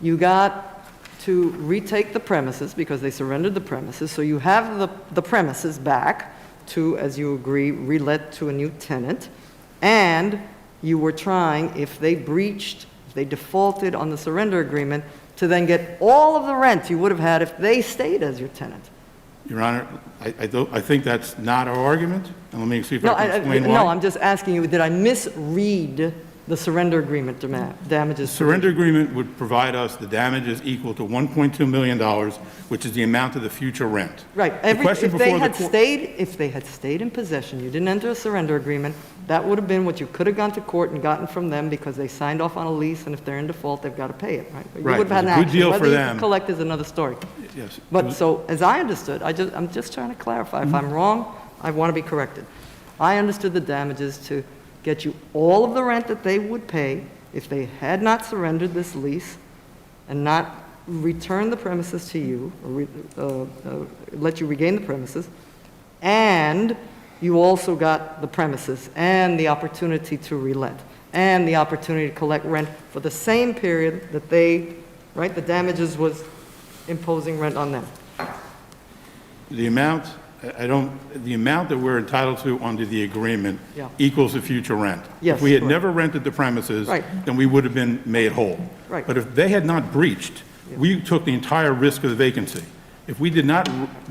you got to retake the premises because they surrendered the premises, so you have the premises back to, as you agree, relet to a new tenant, and you were trying, if they breached, if they defaulted on the surrender agreement, to then get all of the rent you would have had if they stayed as your tenant. Your Honor, I think that's not our argument, and let me see if I can explain why. No, I'm just asking you, did I misread the surrender agreement damages? Surrender agreement would provide us the damages equal to $1.2 million, which is the amount of the future rent. Right. The question If they before the had court- stayed in possession, you didn't enter a surrender agreement, that would have been what you could have gone to court and gotten from them because they signed off on a lease, and if they're in default, they've got to pay it, right? You Right, would have had it an was a good action. deal for Whether you them. could collect is another story. Yes. But so, as I understood, I'm just trying to clarify. If I'm wrong, I want to be corrected. I understood the damages to get you all of the rent that they would pay if they had not surrendered this lease and not returned the premises to you, or let you regain the premises, and you also got the premises and the opportunity to relet and the opportunity to collect rent for the same period that they, right, the damages was imposing rent on them. The amount that we're entitled to under the agreement Yeah. equals the future rent. Yes, If we had correct. never rented the premises, Right. then we would have been made whole. Right. But if they had not breached, we took the entire risk of the vacancy. If we did not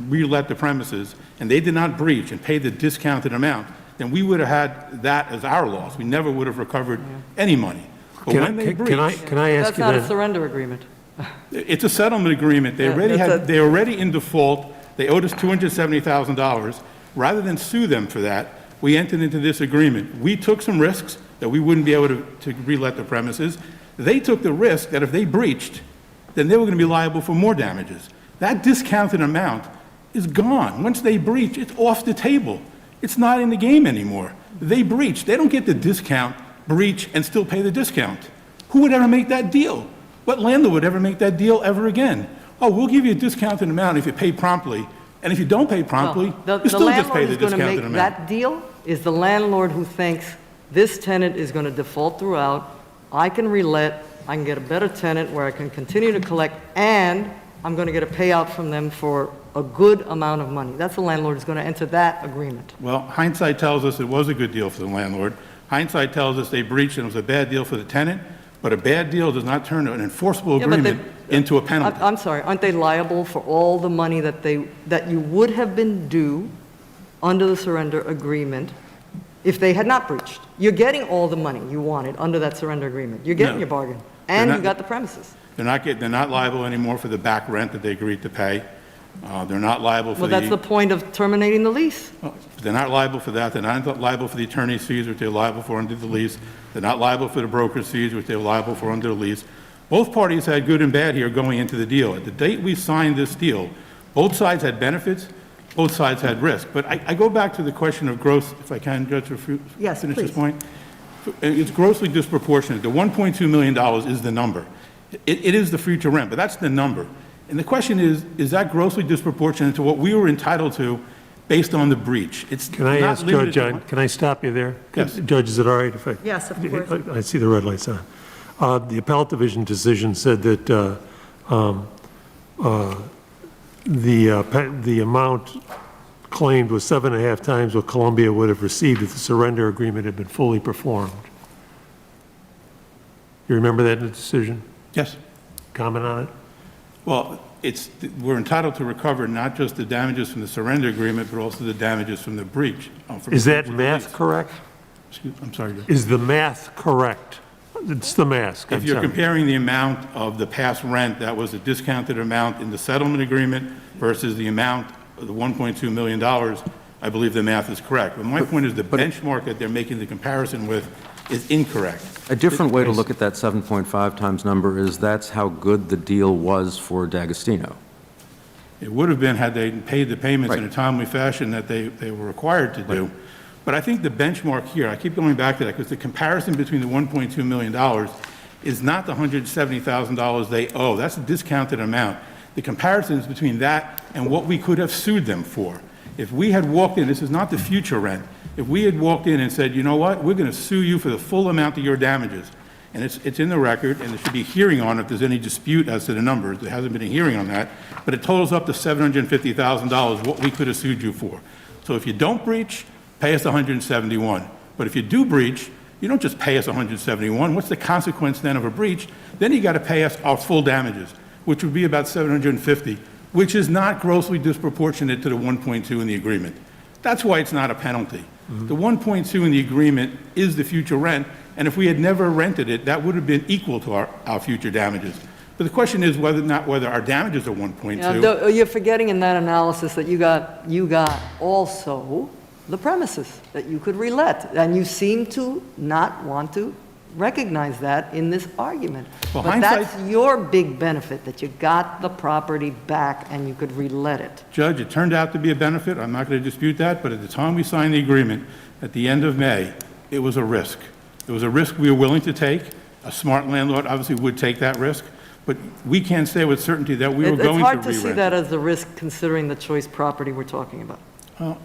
relet the premises and they did not breach and pay the discounted amount, then we would have had that as our loss. We never would have recovered any money. But when they breached, Can I ask That's you not a then? surrender agreement. it's a settlement agreement. Yeah, that's a- They're already in default. They owed us $270,000. Rather than sue them for that, we entered into this agreement. We took some risks that we wouldn't be able to relet the premises. They took the risk that if they breached, then they were going to be liable for more damages. That discounted amount is gone. Once they breach, it's off the table. It's not in the game anymore. They breach. They don't get the discount, breach, and still pay the discount. Who would ever make that deal? What landlord would ever make that deal ever again? Oh, we'll give you a discounted amount if you pay promptly, and if you don't pay promptly, you still just pay the discounted amount. The landlord who's going to make that deal is the landlord who thinks this tenant is going to default throughout, I can relet, I can get a better tenant where I can continue to collect, and I'm going to get a payout from them for a good amount of money. That's the landlord who's going to enter that agreement. Well, hindsight tells us it was a good deal for the landlord. Hindsight tells us they breached and it was a bad deal for the tenant, but a bad deal does not turn an enforceable agreement into a penalty. I'm sorry, aren't they liable for all the money that you would have been due under the surrender agreement if they had not breached? You're getting all the money you wanted under that surrender agreement. You're getting No. your bargain, and not- you got the premises. They're not liable anymore for the back rent that they agreed to pay. They're not liable for Well, that's the point of terminating the lease. They're not liable for that. They're not liable for the attorney's fees, which they're liable for under the lease. They're not liable for the broker's fees, which they're liable for under the lease. Both parties had good and bad here going into the deal. At the date we signed this deal, both sides had benefits, both sides had risk. But I go back to the question of gross, if I can, Judge, Yes, finish this please. point. It's grossly disproportionate. The $1.2 million is the number. It is the future rent, but that's the number. And the question is that grossly disproportionate to what we were entitled to based on the breach? It's Can I not ask limited Judge, to- can I stop you there? Yes. Judge, is it all right if I? Yes, of course. I see the red lights on. The appellate division decision said that the amount claimed was 7.5 times what Columbia would have received if the surrender agreement had been fully performed. You remember that in the decision? Yes. Comment on it? Well, we're entitled to recover not just the damages from the surrender agreement, but also the damages from the breach. Is that math correct? I'm sorry, Judge. Is the math correct? It's the math. If you're comparing the amount of the past rent, that was a discounted amount in the settlement agreement versus the amount of the $1.2 million, I believe the math is correct. But my point is the benchmark that they're making the comparison with is incorrect. A different way to look at that 7.5 times number is that's how good the deal was for D'Agostino. It would have been had they paid the payments in a Right. timely fashion that they were required to do. But I think the benchmark here, I keep going back to that, because the comparison between the $1.2 million is not the $170,000 they owe. That's a discounted amount. The comparison is between that and what we could have sued them for. If we had walked in, this is not the future rent, if we had walked in and said, you know what, we're going to sue you for the full amount of your damages, and it's in the record, and there should be a hearing on it if there's any dispute as to the numbers. There hasn't been a hearing on that, but it totals up to $750,000, what we could have sued you for. So if you don't breach, pay us $171. But if you do breach, you don't just pay us $171. What's the consequence then of a breach? Then you got to pay us our full damages, which would be about $750, which is not grossly disproportionate to the 1.2 in the agreement. That's why it's not a penalty. The 1.2 in the agreement is the future rent, and if we had never rented it, that would have been equal to our future damages. But the question is whether our damages are 1.2. Now, you're forgetting in that analysis that you got also the premises that you could relet, and you seem to not want to recognize that in this argument. Well, But that's your big benefit, that you got the property back and you could relet it. Judge, it turned out to be a benefit. I'm not going to dispute that, but at the time we signed the agreement, at the end of May, it was a risk. It was a risk we were willing to take. A smart landlord obviously would take that risk, but we can't say with certainty that we were going to It's hard to see re-rent that it. as the risk considering the choice property we're talking about. Well,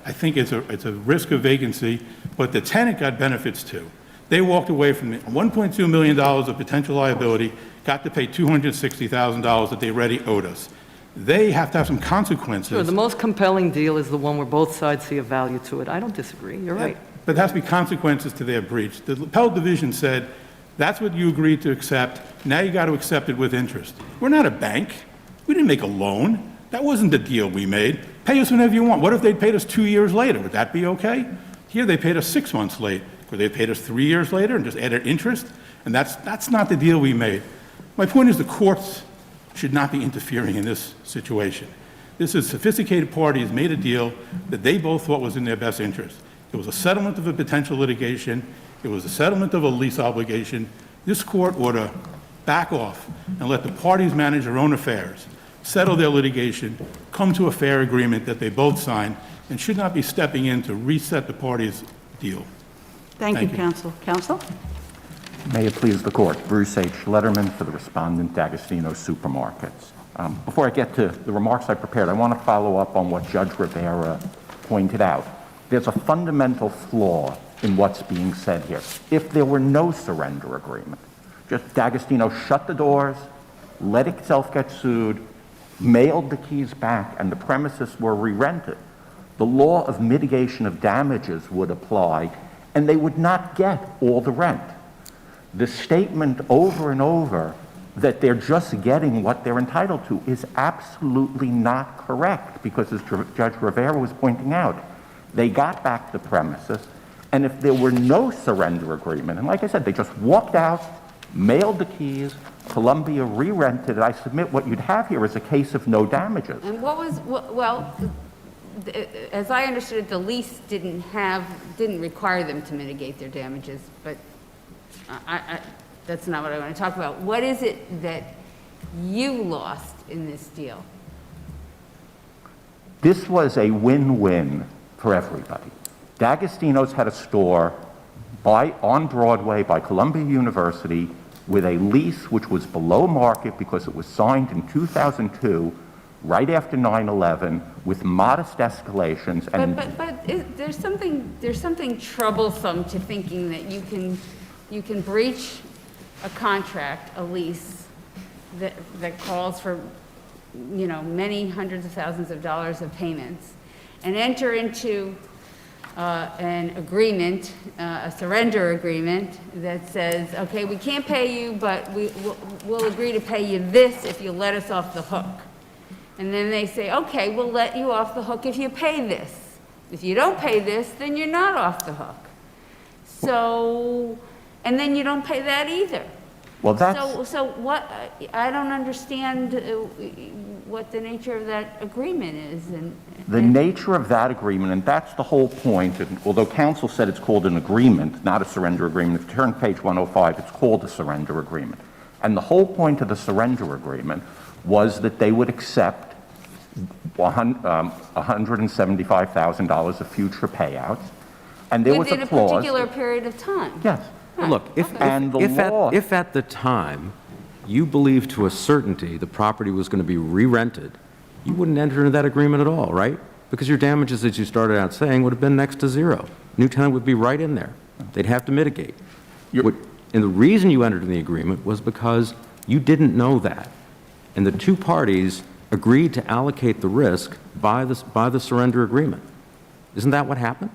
I think it's a risk of vacancy, but the tenant got benefits too. They walked away from $1.2 million of potential liability, got to pay $260,000 that they already owed us. They have to have some consequences. Sure, the most compelling deal is the one where both sides see a value to it. I don't disagree, you're right. But there has to be consequences to their breach. The appellate division said, that's what you agreed to accept, now you got to accept it with interest. We're not a bank. We didn't make a loan. That wasn't the deal we made. Pay us whenever you want. What if they paid us 2 years later? Would that be okay? Here, they paid us 6 months late. Could they paid us 3 years later and just added interest? And that's not the deal we made. My point is the courts should not be interfering in this situation. This is sophisticated parties made a deal that they both thought was in their best interest. It was a settlement of a potential litigation. It was a settlement of a lease obligation. This court ought to back off and let the parties manage their own affairs, settle their litigation, come to a fair agreement that they both signed, and should not be stepping in to reset the parties' deal. Thank you, Thank you. counsel. Counsel? May it please the court, Bruce H. Letterman for the respondent, D'Agostino Supermarkets. Before I get to the remarks I prepared, I want to follow up on what Judge Rivera pointed out. There's a fundamental flaw in what's being said here. If there were no surrender agreement, just D'Agostino shut the doors, let itself get sued, mailed the keys back, and the premises were re-rented, the law of mitigation of damages would apply, and they would not get all the rent. The statement over and over that they're just getting what they're entitled to is absolutely not correct, because as Judge Rivera was pointing out, they got back the premises, and if there were no surrender agreement, and like I said, they just walked out, mailed the keys, Columbia re-rented it, I submit what you'd have here is a case of no damages. And as I understood it, the lease didn't require them to mitigate their damages, but that's not what I want to talk about. What is it that you lost in this deal? This was a win-win for everybody. D'Agostino's had a store on Broadway by Columbia University with a lease which was below market because it was signed in 2002, right after 9/11, with modest escalations. And There's something troublesome to thinking that you can breach a contract, a lease that calls for, many hundreds of thousands of dollars of payments, and enter into an agreement, a surrender agreement that says, okay, we can't pay you, but we'll agree to pay you this if you let us off the hook. And then they say, okay, we'll let you off the hook if you pay this. If you don't pay this, then you're not off the hook. So, and then you don't pay that either. well, that's... So what, I don't understand what the nature of that agreement is. The nature of that agreement, and that's the whole point, and although counsel said it's called an agreement, not a surrender agreement, if you turn to page 105, it's called a surrender agreement. And the whole point of the surrender agreement was that they would accept $175,000 of future payouts, and there was within a a clause... particular period of time. Yes. Well, look, if at the time you believed to a certainty the property was going to be re-rented, you wouldn't enter into that agreement at all, right? Because your damages, as you started out saying, would have been next to zero. New tenant would be right in there. They'd have to mitigate. And the reason you entered in the agreement was because you didn't know that. And the two parties agreed to allocate the risk by the surrender agreement. Isn't that what happened?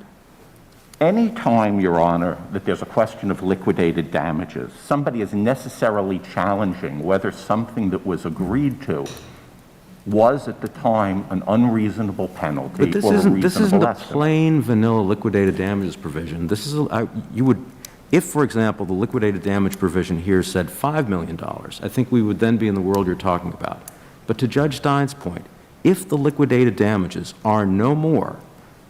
Any time, Your Honor, that there's a question of liquidated damages, somebody is necessarily challenging whether something that was agreed to was at the time an unreasonable penalty But this or a isn't reasonable a estimate. plain vanilla liquidated damages provision. This is if, for example, the liquidated damage provision here said $5 million, I think we would then be in the world you're talking about. But to Judge Stein's point, if the liquidated damages are no more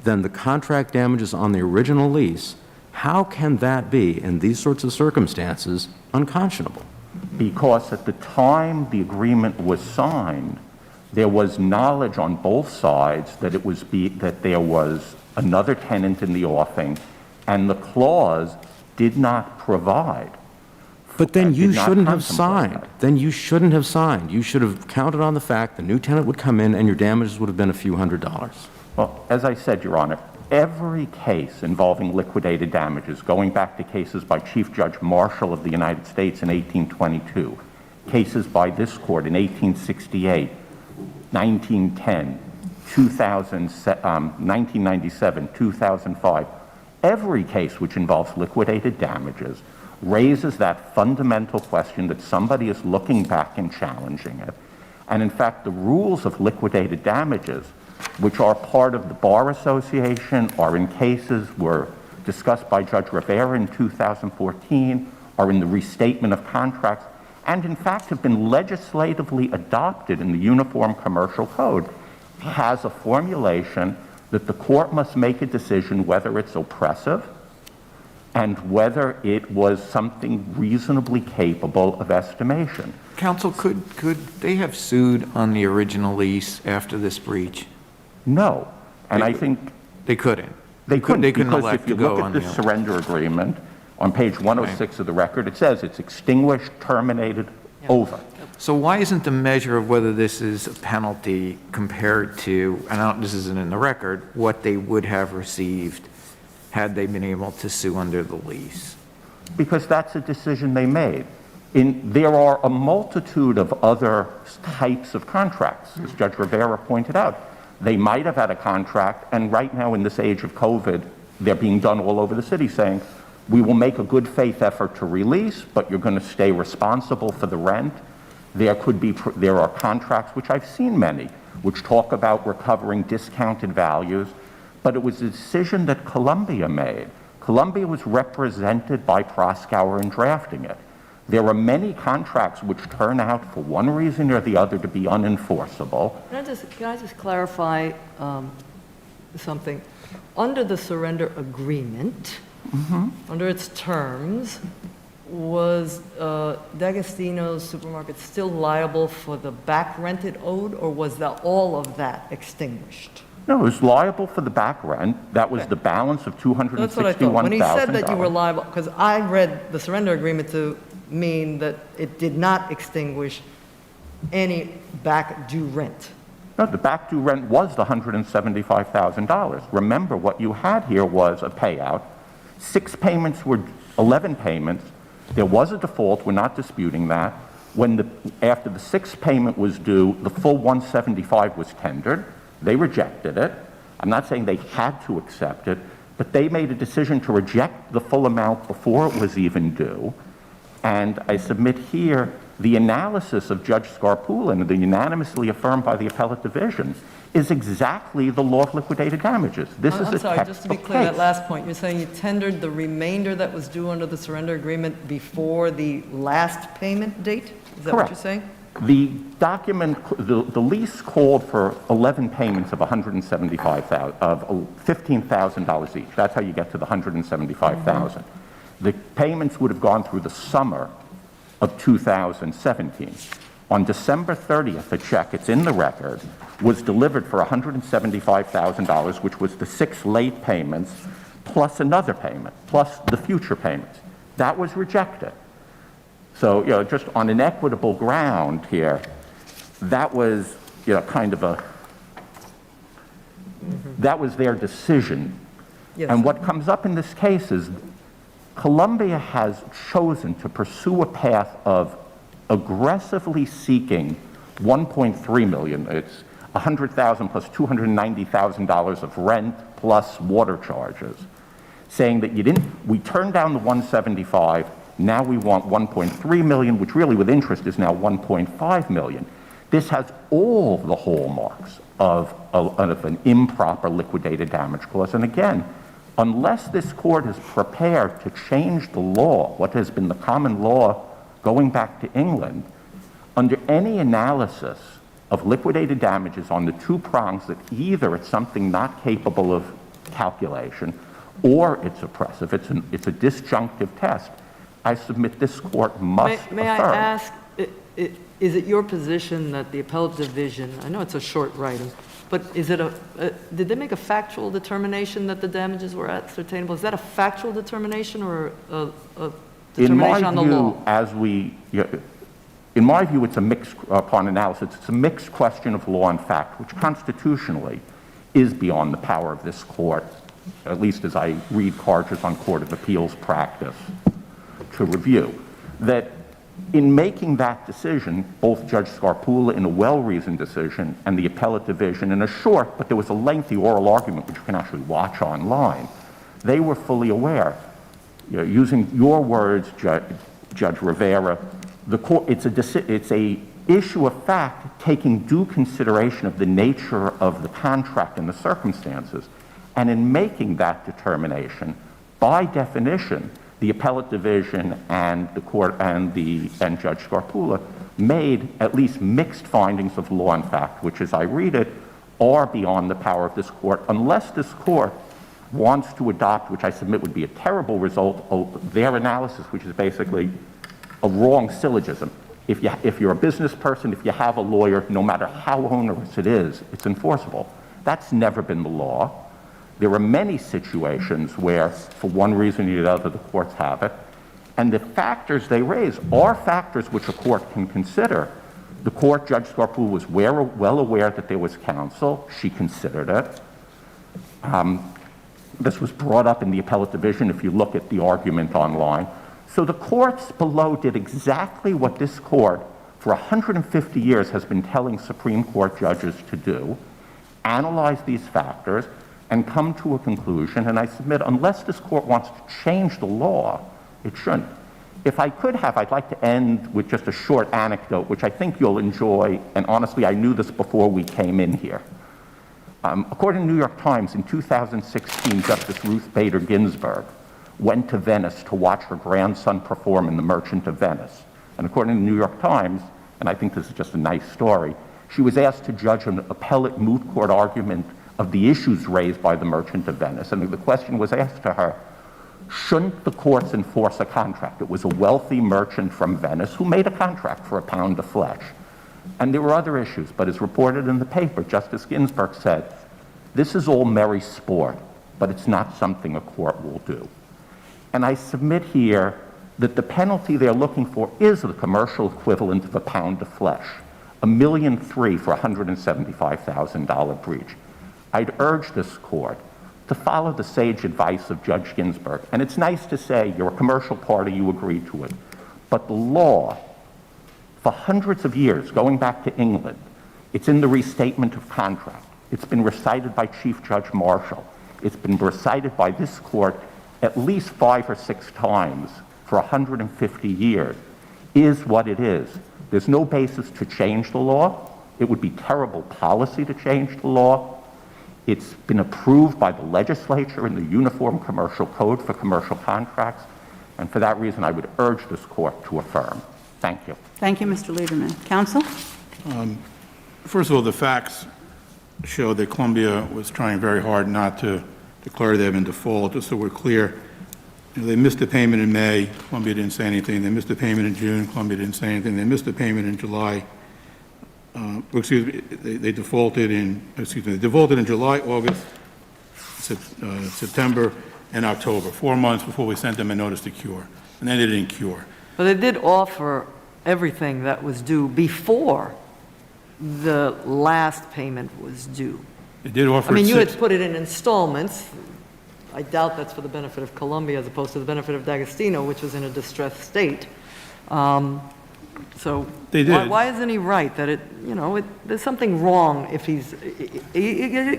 than the contract damages on the original lease, how can that be, in these sorts of circumstances, unconscionable? Because at the time the agreement was signed, there was knowledge on both sides that that there was another tenant in the offing, and the clause did not provide. But then you did not shouldn't have contemplate signed. that. Then you shouldn't have signed. You should have counted on the fact the new tenant would come in and your damages would have been a few $100s. Well, as I said, Your Honor, every case involving liquidated damages, going back to cases by Chief Judge Marshall of the United States in 1822, cases by this court in 1868, 1910, 1997, 2005, every case which involves liquidated damages raises that fundamental question that somebody is looking back and challenging it. And in fact, the rules of liquidated damages, which are part of the Bar Association, are in cases were discussed by Judge Rivera in 2014, are in the Restatement of Contracts, and in fact have been legislatively adopted in the Uniform Commercial Code, has a formulation that the court must make a decision whether it's oppressive and whether it was something reasonably capable of estimation. Counsel, could they have sued on the original lease after this breach? No. And I think They couldn't. They couldn't, They couldn't because elect if you to go look on at the the other. surrender agreement, on page 106 of the record, it says it's extinguished, terminated, over. So why isn't the measure of whether this is a penalty compared to, and this isn't in the record, what they would have received had they been able to sue under the lease? Because that's a decision they made. There are a multitude of other types of contracts, as Judge Rivera pointed out. They might have had a contract, and right now in this age of COVID, they're being done all over the city saying, we will make a good faith effort to release, but you're going to stay responsible for the rent. There are contracts, which I've seen many, which talk about recovering discounted values, but it was a decision that Columbia made. Columbia was represented by Proskauer in drafting it. There are many contracts which turn out, for one reason or the other, to be unenforceable. Can I just clarify something? Under the surrender agreement, under its terms, was D'Agostino's supermarket still liable for the back rent it owed, or was that all of that extinguished? No, it was liable for the back rent. That was the balance of $261,000. That's what I thought. When he said that you were liable, because I read the surrender agreement to mean that it did not extinguish any back due rent. No, the back due rent was the $175,000. Remember, what you had here was a payout. 6 payments were 11 payments. There was a default. We're not disputing that. After the 6th payment was due, the full 175 was tendered. They rejected it. I'm not saying they had to accept it, but they made a decision to reject the full amount before it was even due. And I submit here the analysis of Judge Scarpulin, the unanimously affirmed by the appellate division, is exactly the law of liquidated damages. This is I'm a sorry, just to be textbook clear, that case. last point, you're saying you tendered the remainder that was due under the surrender agreement before the last payment date? Is that what Correct. you're saying? The document, the lease called for 11 payments of $175,000, of $15,000 each. That's how you get to the $175,000. The payments would have gone through the summer of 2017. On December 30th, a check, it's in the record, was delivered for $175,000, which was the 6 late payments, plus another payment, plus the future payments. That was rejected. So, just on an equitable ground here, that was, kind of that was their decision. Yes. And what comes up in this case is Columbia has chosen to pursue a path of aggressively seeking $1.3 million. It's $100,000 plus $290,000 of rent plus water charges, saying that we turned down the 175. Now we want 1.3 million, which really with interest is now 1.5 million. This has all the hallmarks of an improper liquidated damage clause. And again, unless this court is prepared to change the law, what has been the common law going back to England, under any analysis of liquidated damages on the 2 prongs that either it's something not capable of calculation or it's oppressive, it's a disjunctive test, I submit this court must affirm. May I ask, is it your position that the appellate division, I know it's a short writing, but is it did they make a factual determination that the damages were ascertainable? Is that a factual determination or a determination on the law? In my view, it's a mixed, upon analysis, it's a mixed question of law and fact, which constitutionally is beyond the power of this court, at least as I read Carter's on Court of Appeals practice, to review. That in making that decision, both Judge Scarpula in a well-reasoned decision and the appellate division in a short, but there was a lengthy oral argument which you can actually watch online, they were fully aware. Using your words, Judge Rivera, the court, it's a issue of fact taking due consideration of the nature of the contract and the circumstances. And in making that determination, by definition, the appellate division and the court and Judge Scarpula made at least mixed findings of law and fact, which, as I read it, are beyond the power of this court, unless this court wants to adopt, which I submit would be a terrible result of their analysis, which is basically a wrong syllogism. If you're a business person, if you have a lawyer, no matter how onerous it is, it's enforceable. That's never been the law. There are many situations where, for one reason or the other, the courts have it, and the factors they raise are factors which a court can consider. The court, Judge Scarpool, was well aware that there was counsel. She considered it. This was brought up in the appellate division if you look at the argument online. So the courts below did exactly what this court for 150 years has been telling Supreme Court judges to do, analyze these factors, and come to a conclusion. And I submit, unless this court wants to change the law, it shouldn't. If I could have, I'd like to end with just a short anecdote, which I think you'll enjoy, and honestly, I knew this before we came in here. According to the New York Times, in 2016, Justice Ruth Bader Ginsburg went to Venice to watch her grandson perform in The Merchant of Venice. And according to the New York Times, and I think this is just a nice story, she was asked to judge an appellate moot court argument of the issues raised by The Merchant of Venice. And the question was asked to her, shouldn't the courts enforce a contract? It was a wealthy merchant from Venice who made a contract for a pound of flesh. And there were other issues, but as reported in the paper, Justice Ginsburg said, this is all merry sport, but it's not something a court will do. And I submit here that the penalty they're looking for is the commercial equivalent of a pound of flesh, $1.3 million for a $175,000 breach. I'd urge this court to follow the sage advice of Judge Ginsburg. And it's nice to say you're a commercial party, you agree to it. But the law, for hundreds of years, going back to England, it's in the restatement of contract. It's been recited by Chief Judge Marshall. It's been recited by this court at least 5 or 6 times for 150 years, is what it is. There's no basis to change the law. It would be terrible policy to change the law. It's been approved by the legislature in the Uniform Commercial Code for commercial contracts, and for that reason, I would urge this court to affirm. Thank you. Thank you, Mr. Lieberman. Counsel? First of all, the facts show that Columbia was trying very hard not to declare them in default. Just so we're clear, they missed a payment in May, Columbia didn't say anything. They missed a payment in June, Columbia didn't say anything. They missed a payment in July. They defaulted in July, August, September, and October, 4 months before we sent them a notice to cure. And then they didn't cure. But they did offer everything that was due before the last payment was due. They did offer I mean, you had 6 put it in installments. I doubt that's for the benefit of Columbia as opposed to the benefit of D'Agostino, which was in a distressed state. So They did. why isn't he right that there's something wrong if he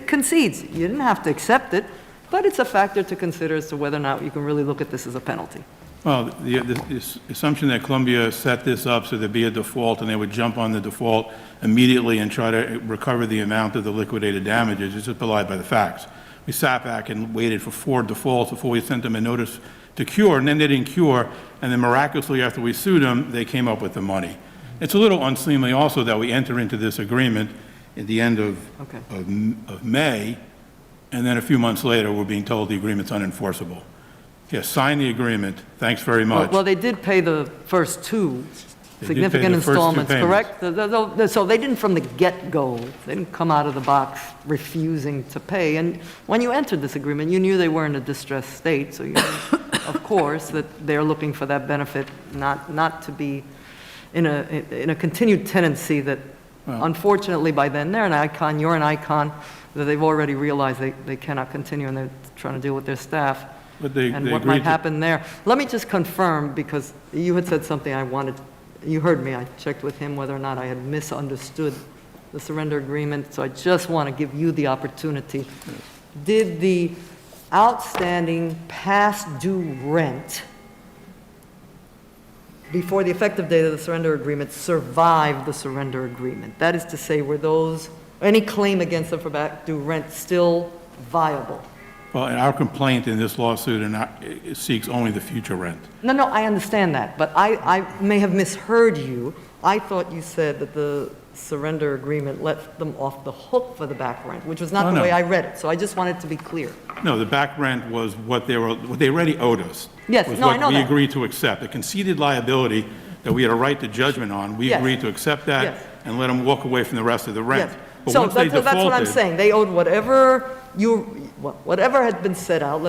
concedes? You didn't have to accept it, but it's a factor to consider as to whether or not you can really look at this as a penalty. Well, the assumption that Columbia set this up so there'd be a default and they would jump on the default immediately and try to recover the amount of the liquidated damages is just belied by the facts. We sat back and waited for 4 defaults before we sent them a notice to cure, and then they didn't cure, and then miraculously after we sued them, they came up with the money. It's a little unseemly also that we enter into this agreement at the end of May, and then a few months later, we're being told the agreement's unenforceable. Yes, sign the agreement, thanks very much. Well, they did pay the first 2 They did pay significant the first 2 installments, payments. correct? So they didn't from the get-go, they didn't come out of the box refusing to pay. And when you entered this agreement, you knew they were in a distressed state, so you knew, of course, that they're looking for that benefit, not to be in a continued tendency that, unfortunately, by then, they're an icon, you're an icon, that they've already realized they cannot continue, and they're trying to deal with their staff. But they And what agreed might to- happen there. Let me just confirm, because you had said something I wanted, you heard me, I checked with him whether or not I had misunderstood the surrender agreement, so I just want to give you the opportunity. Did the outstanding past due rent before the effective date of the surrender agreement survive the surrender agreement? That is to say, were any claim against them for back due rent still viable? Well, and our complaint in this lawsuit it seeks only the future rent. No, I understand that, but I may have misheard you. I thought you said that the surrender agreement let them off the hook for the back rent, which was not Oh, the no. way I read it, so I just wanted to be clear. No, the back rent was what they already owed us. Yes, was no, I what know we that. agreed to accept. The conceded liability that we had a right to judgment on, we Yes. agreed to accept that Yes. and let them walk away from the rest of the rent. Yes. But So once they that's what I'm defaulted- saying. They owed whatever whatever had been set out,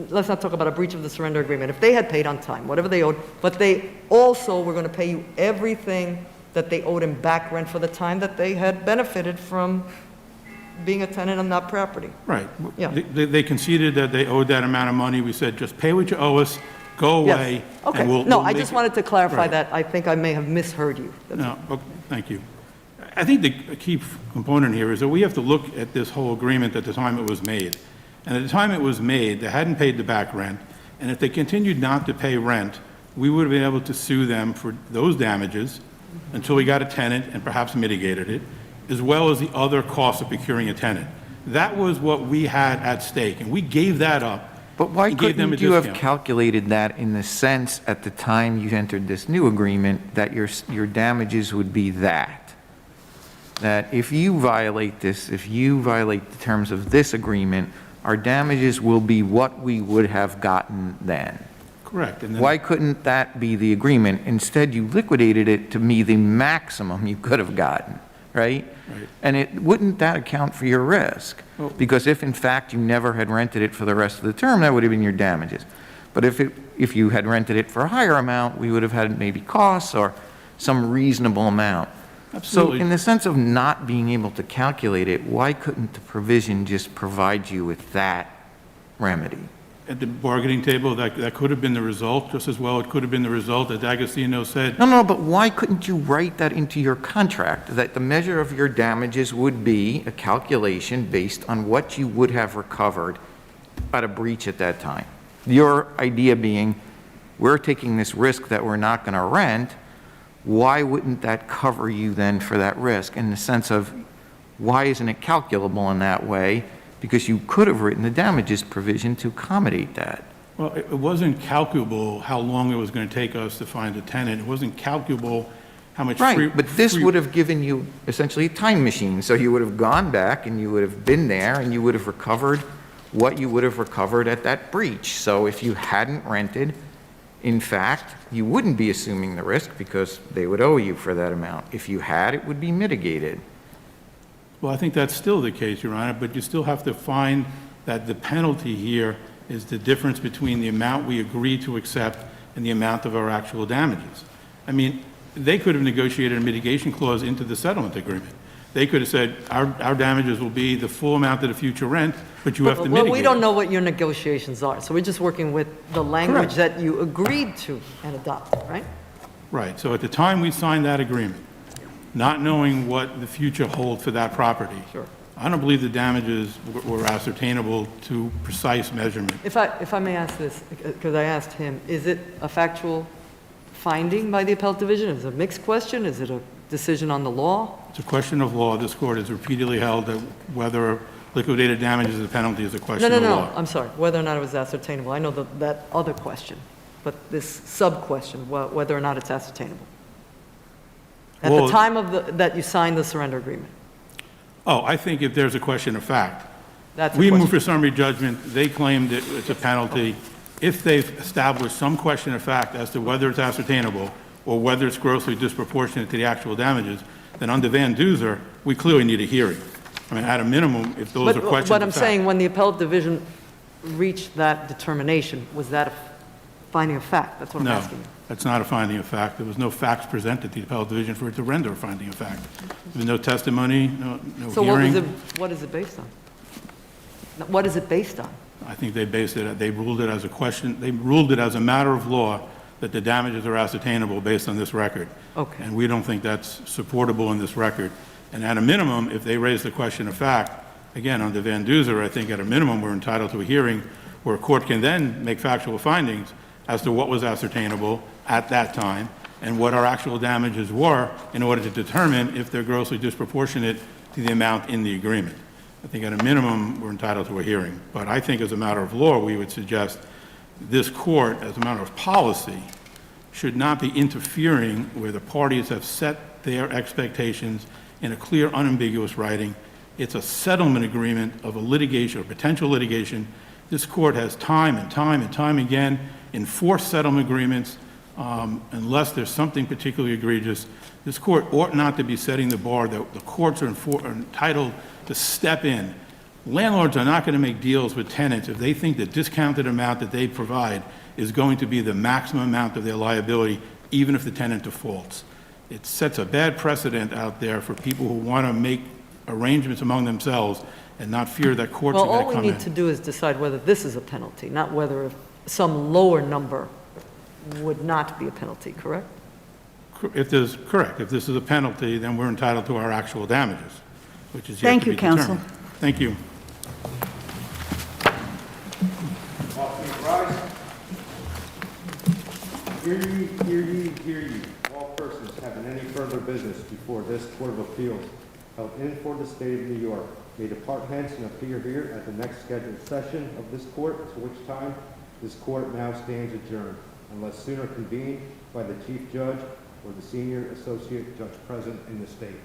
let's not talk about a breach of the surrender agreement. If they had paid on time, whatever they owed, but they also were going to pay you everything that they owed in back rent for the time that they had benefited from being a tenant on that property. Right. Yeah. They conceded that they owed that amount of money. We said, just pay what you owe us, go away. Yes. Okay. And we'll No, I make just it- wanted to clarify Right. that. I think I may have misheard you. No, okay, thank you. I think the key component here is that we have to look at this whole agreement at the time it was made. And at the time it was made, they hadn't paid the back rent, and if they continued not to pay rent, we would have been able to sue them for those damages until we got a tenant and perhaps mitigated it, as well as the other costs of procuring a tenant. That was what we had at stake, and we gave that up. But why and gave them a couldn't you have discount. calculated that in the sense at the time you entered this new agreement that your damages would be that? That if you violate this, if you violate the terms of this agreement, our damages will be what we would have gotten then? Correct. And then- Why couldn't that be the agreement? Instead, you liquidated it to be the maximum you could have gotten, right? Right. And wouldn't that account for your risk? Well- Because if in fact you never had rented it for the rest of the term, that would have been your damages. But if you had rented it for a higher amount, we would have had maybe costs or some reasonable amount. Absolutely. So in the sense of not being able to calculate it, why couldn't the provision just provide you with that remedy? At the bargaining table, that could have been the result, just as well it could have been the result that D'Agostino said. No, but why couldn't you write that into your contract, that the measure of your damages would be a calculation based on what you would have recovered at a breach at that time? Your idea being, we're taking this risk that we're not going to rent, why wouldn't that cover you then for that risk? In the sense of, why isn't it calculable in that way? Because you could have written the damages provision to accommodate that. Well, it wasn't calculable how long it was going to take us to find a tenant. It wasn't calculable how much free... Right, but this free- would have given you essentially a time machine. So you would have gone back and you would have been there and you would have recovered what you would have recovered at that breach. So if you hadn't rented, in fact, you wouldn't be assuming the risk because they would owe you for that amount. If you had, it would be mitigated. Well, I think that's still the case, Your Honor, but you still have to find that the penalty here is the difference between the amount we agreed to accept and the amount of our actual damages. I mean, they could have negotiated a mitigation clause into the settlement agreement. They could have said, our damages will be the full amount of the future rent, but you have to mitigate. Well, we don't know what your negotiations are, so we're just working with the language Correct. that you agreed to and adopted, right? Right, so at the time we signed that agreement, not knowing what the future holds for that property. Sure. I don't believe the damages were ascertainable to precise measurement. If I may ask this, because I asked him, is it a factual finding by the appellate division? Is it a mixed question? Is it a decision on the law? It's a question of law. This court has repeatedly held that whether liquidated damages is a penalty is a question of law. I'm sorry, whether or not it was ascertainable. I know that other question, but this sub-question, whether or not it's ascertainable. At the Well- time that you signed the surrender agreement. Oh, I think if there's a question of fact. That's a We moved question. for summary judgment, they claimed that it's a penalty. If they've established some question of fact as to whether it's ascertainable or whether it's grossly disproportionate to the actual damages, then under Van Duzer, we clearly need a hearing. I mean, at a minimum, if those are questions of But fact. I'm saying, when the appellate division reached that determination, was that a finding of fact? That's what I'm No, asking you. that's not a finding of fact. There was no facts presented to the appellate division for it to render a finding of fact. There was no testimony, no So what hearing. what is it based on? What is it based on? I think they based it, they ruled it as a question, they ruled it as a matter of law that the damages are ascertainable based on this record. Okay. And we don't think that's supportable in this record. And at a minimum, if they raise the question of fact, again, under Van Duzer, I think at a minimum, we're entitled to a hearing where a court can then make factual findings as to what was ascertainable at that time and what our actual damages were in order to determine if they're grossly disproportionate to the amount in the agreement. I think at a minimum, we're entitled to a hearing. But I think as a matter of law, we would suggest this court, as a matter of policy, should not be interfering where the parties have set their expectations in a clear, unambiguous writing. It's a settlement agreement of a litigation or potential litigation. This court has time and time and time again enforced settlement agreements unless there's something particularly egregious. This court ought not to be setting the bar that the courts are entitled to step in Landlords are not going to make deals with tenants if they think the discounted amount that they provide is going to be the maximum amount of their liability, even if the tenant defaults. It sets a bad precedent out there for people who want to make arrangements among themselves and not fear that courts are Well, going all to come we in. need to do is decide whether this is a penalty, not whether some lower number would not be a penalty, correct? Correct. If this is a penalty, then we're entitled to our actual damages, which is yet Thank to you, be counsel. determined. Thank you. All please rise. Hear ye, hear ye, hear ye. All persons having any further business before this Court of Appeals held in for the State of New York may depart hence and appear here at the next scheduled session of this court, to which time this court now stands adjourned, unless sooner convened by the Chief Judge or the Senior Associate Judge present in the State.